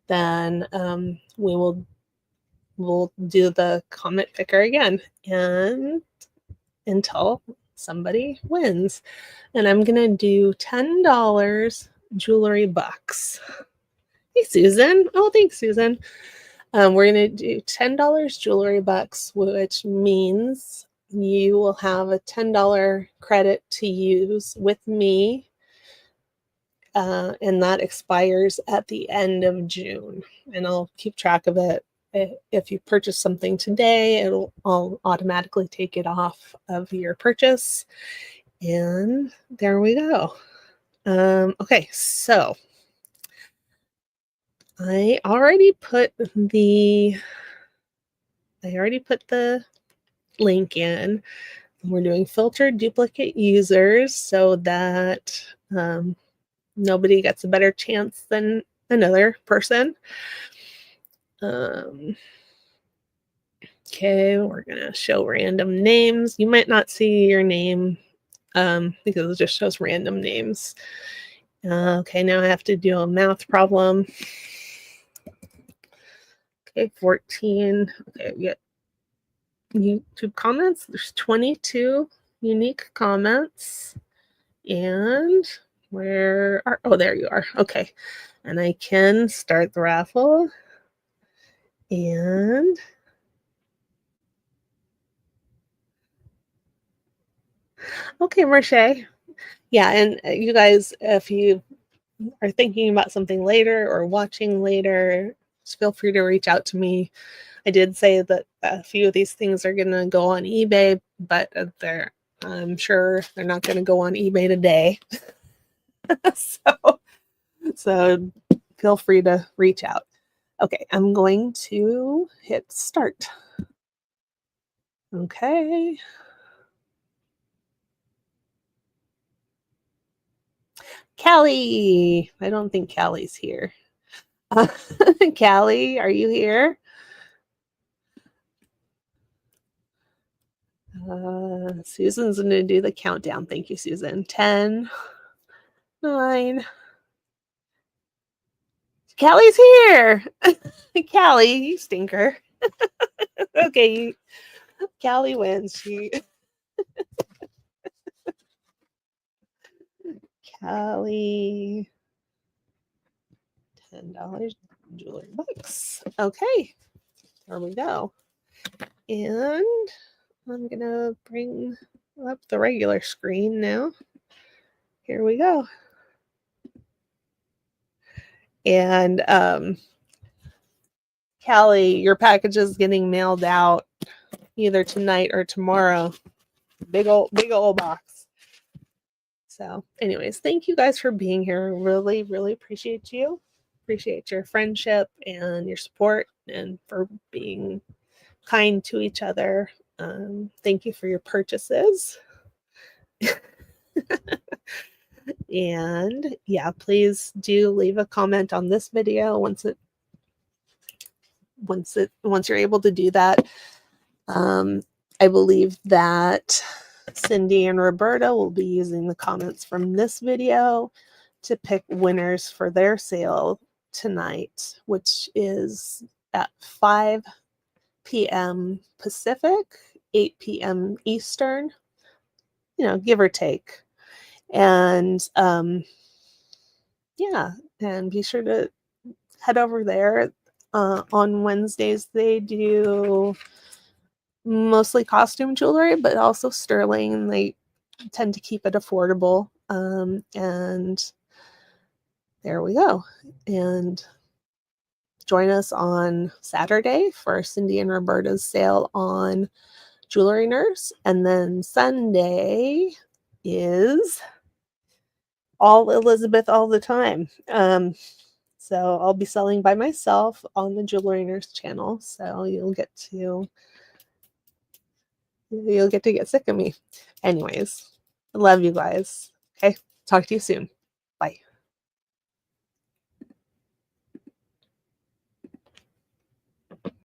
then we will we'll do the comment picker again, and until somebody wins. And I'm gonna do $10 jewelry bucks. Hey, Susan. Oh, thanks, Susan. We're gonna do $10 jewelry bucks, which means you will have a $10 credit to use with me, and that expires at the end of June. And I'll keep track of it. If you purchase something today, I'll automatically take it off of your purchase. And there we go. Okay, so I already put the link in. We're doing filtered duplicate users so that nobody gets a better chance than another person. Okay, we're gonna show random names. You might not see your name because it just shows random names. Okay, now I have to do a math problem. Okay, 14. Okay, we get YouTube comments. There's 22 unique comments. And where are, oh, there you are. Okay, and I can start the raffle. And okay, Marche. Yeah, and you guys, if you are thinking about something later or watching later, just feel free to reach out to me. I did say that a few of these things are going to go on eBay, but I'm sure they're not going to go on eBay today. so feel free to reach out. Okay, I'm going to hit start. Okay. Callie. I don't think Callie's here. Callie, are you here? Susan's going to do the countdown. Thank you, Susan. 10, 9. Callie's here. Callie, you stinker. Okay, Callie wins. Callie, $10 jewelry bucks. Okay, there we go. And I'm gonna bring up the regular screen now. Here we go. And Callie, your package is getting mailed out either tonight or tomorrow. Big old box. So anyways, thank you guys for being here. Really, really appreciate you. Appreciate your friendship and your support and for being kind to each other. Thank you for your purchases. And yeah, please do leave a comment on this video once you're able to do that. I believe that Cindy and Roberta will be using the comments from this video to pick winners for their sale tonight, which is at 5 p.m. Pacific, 8 p.m. Eastern, give or take. And yeah, and be sure to head over there. On Wednesdays, they do mostly costume jewelry, but also sterling. They tend to keep it affordable. And there we go. And join us on Saturday for Cindy and Roberta's sale on Jewelry Nurse. And then Sunday is all Elizabeth all the time. So I'll be selling by myself on the Jewelry Nurse channel. So you'll get to get sick of me. Anyways, I love you guys. Okay, talk to you soon. Bye.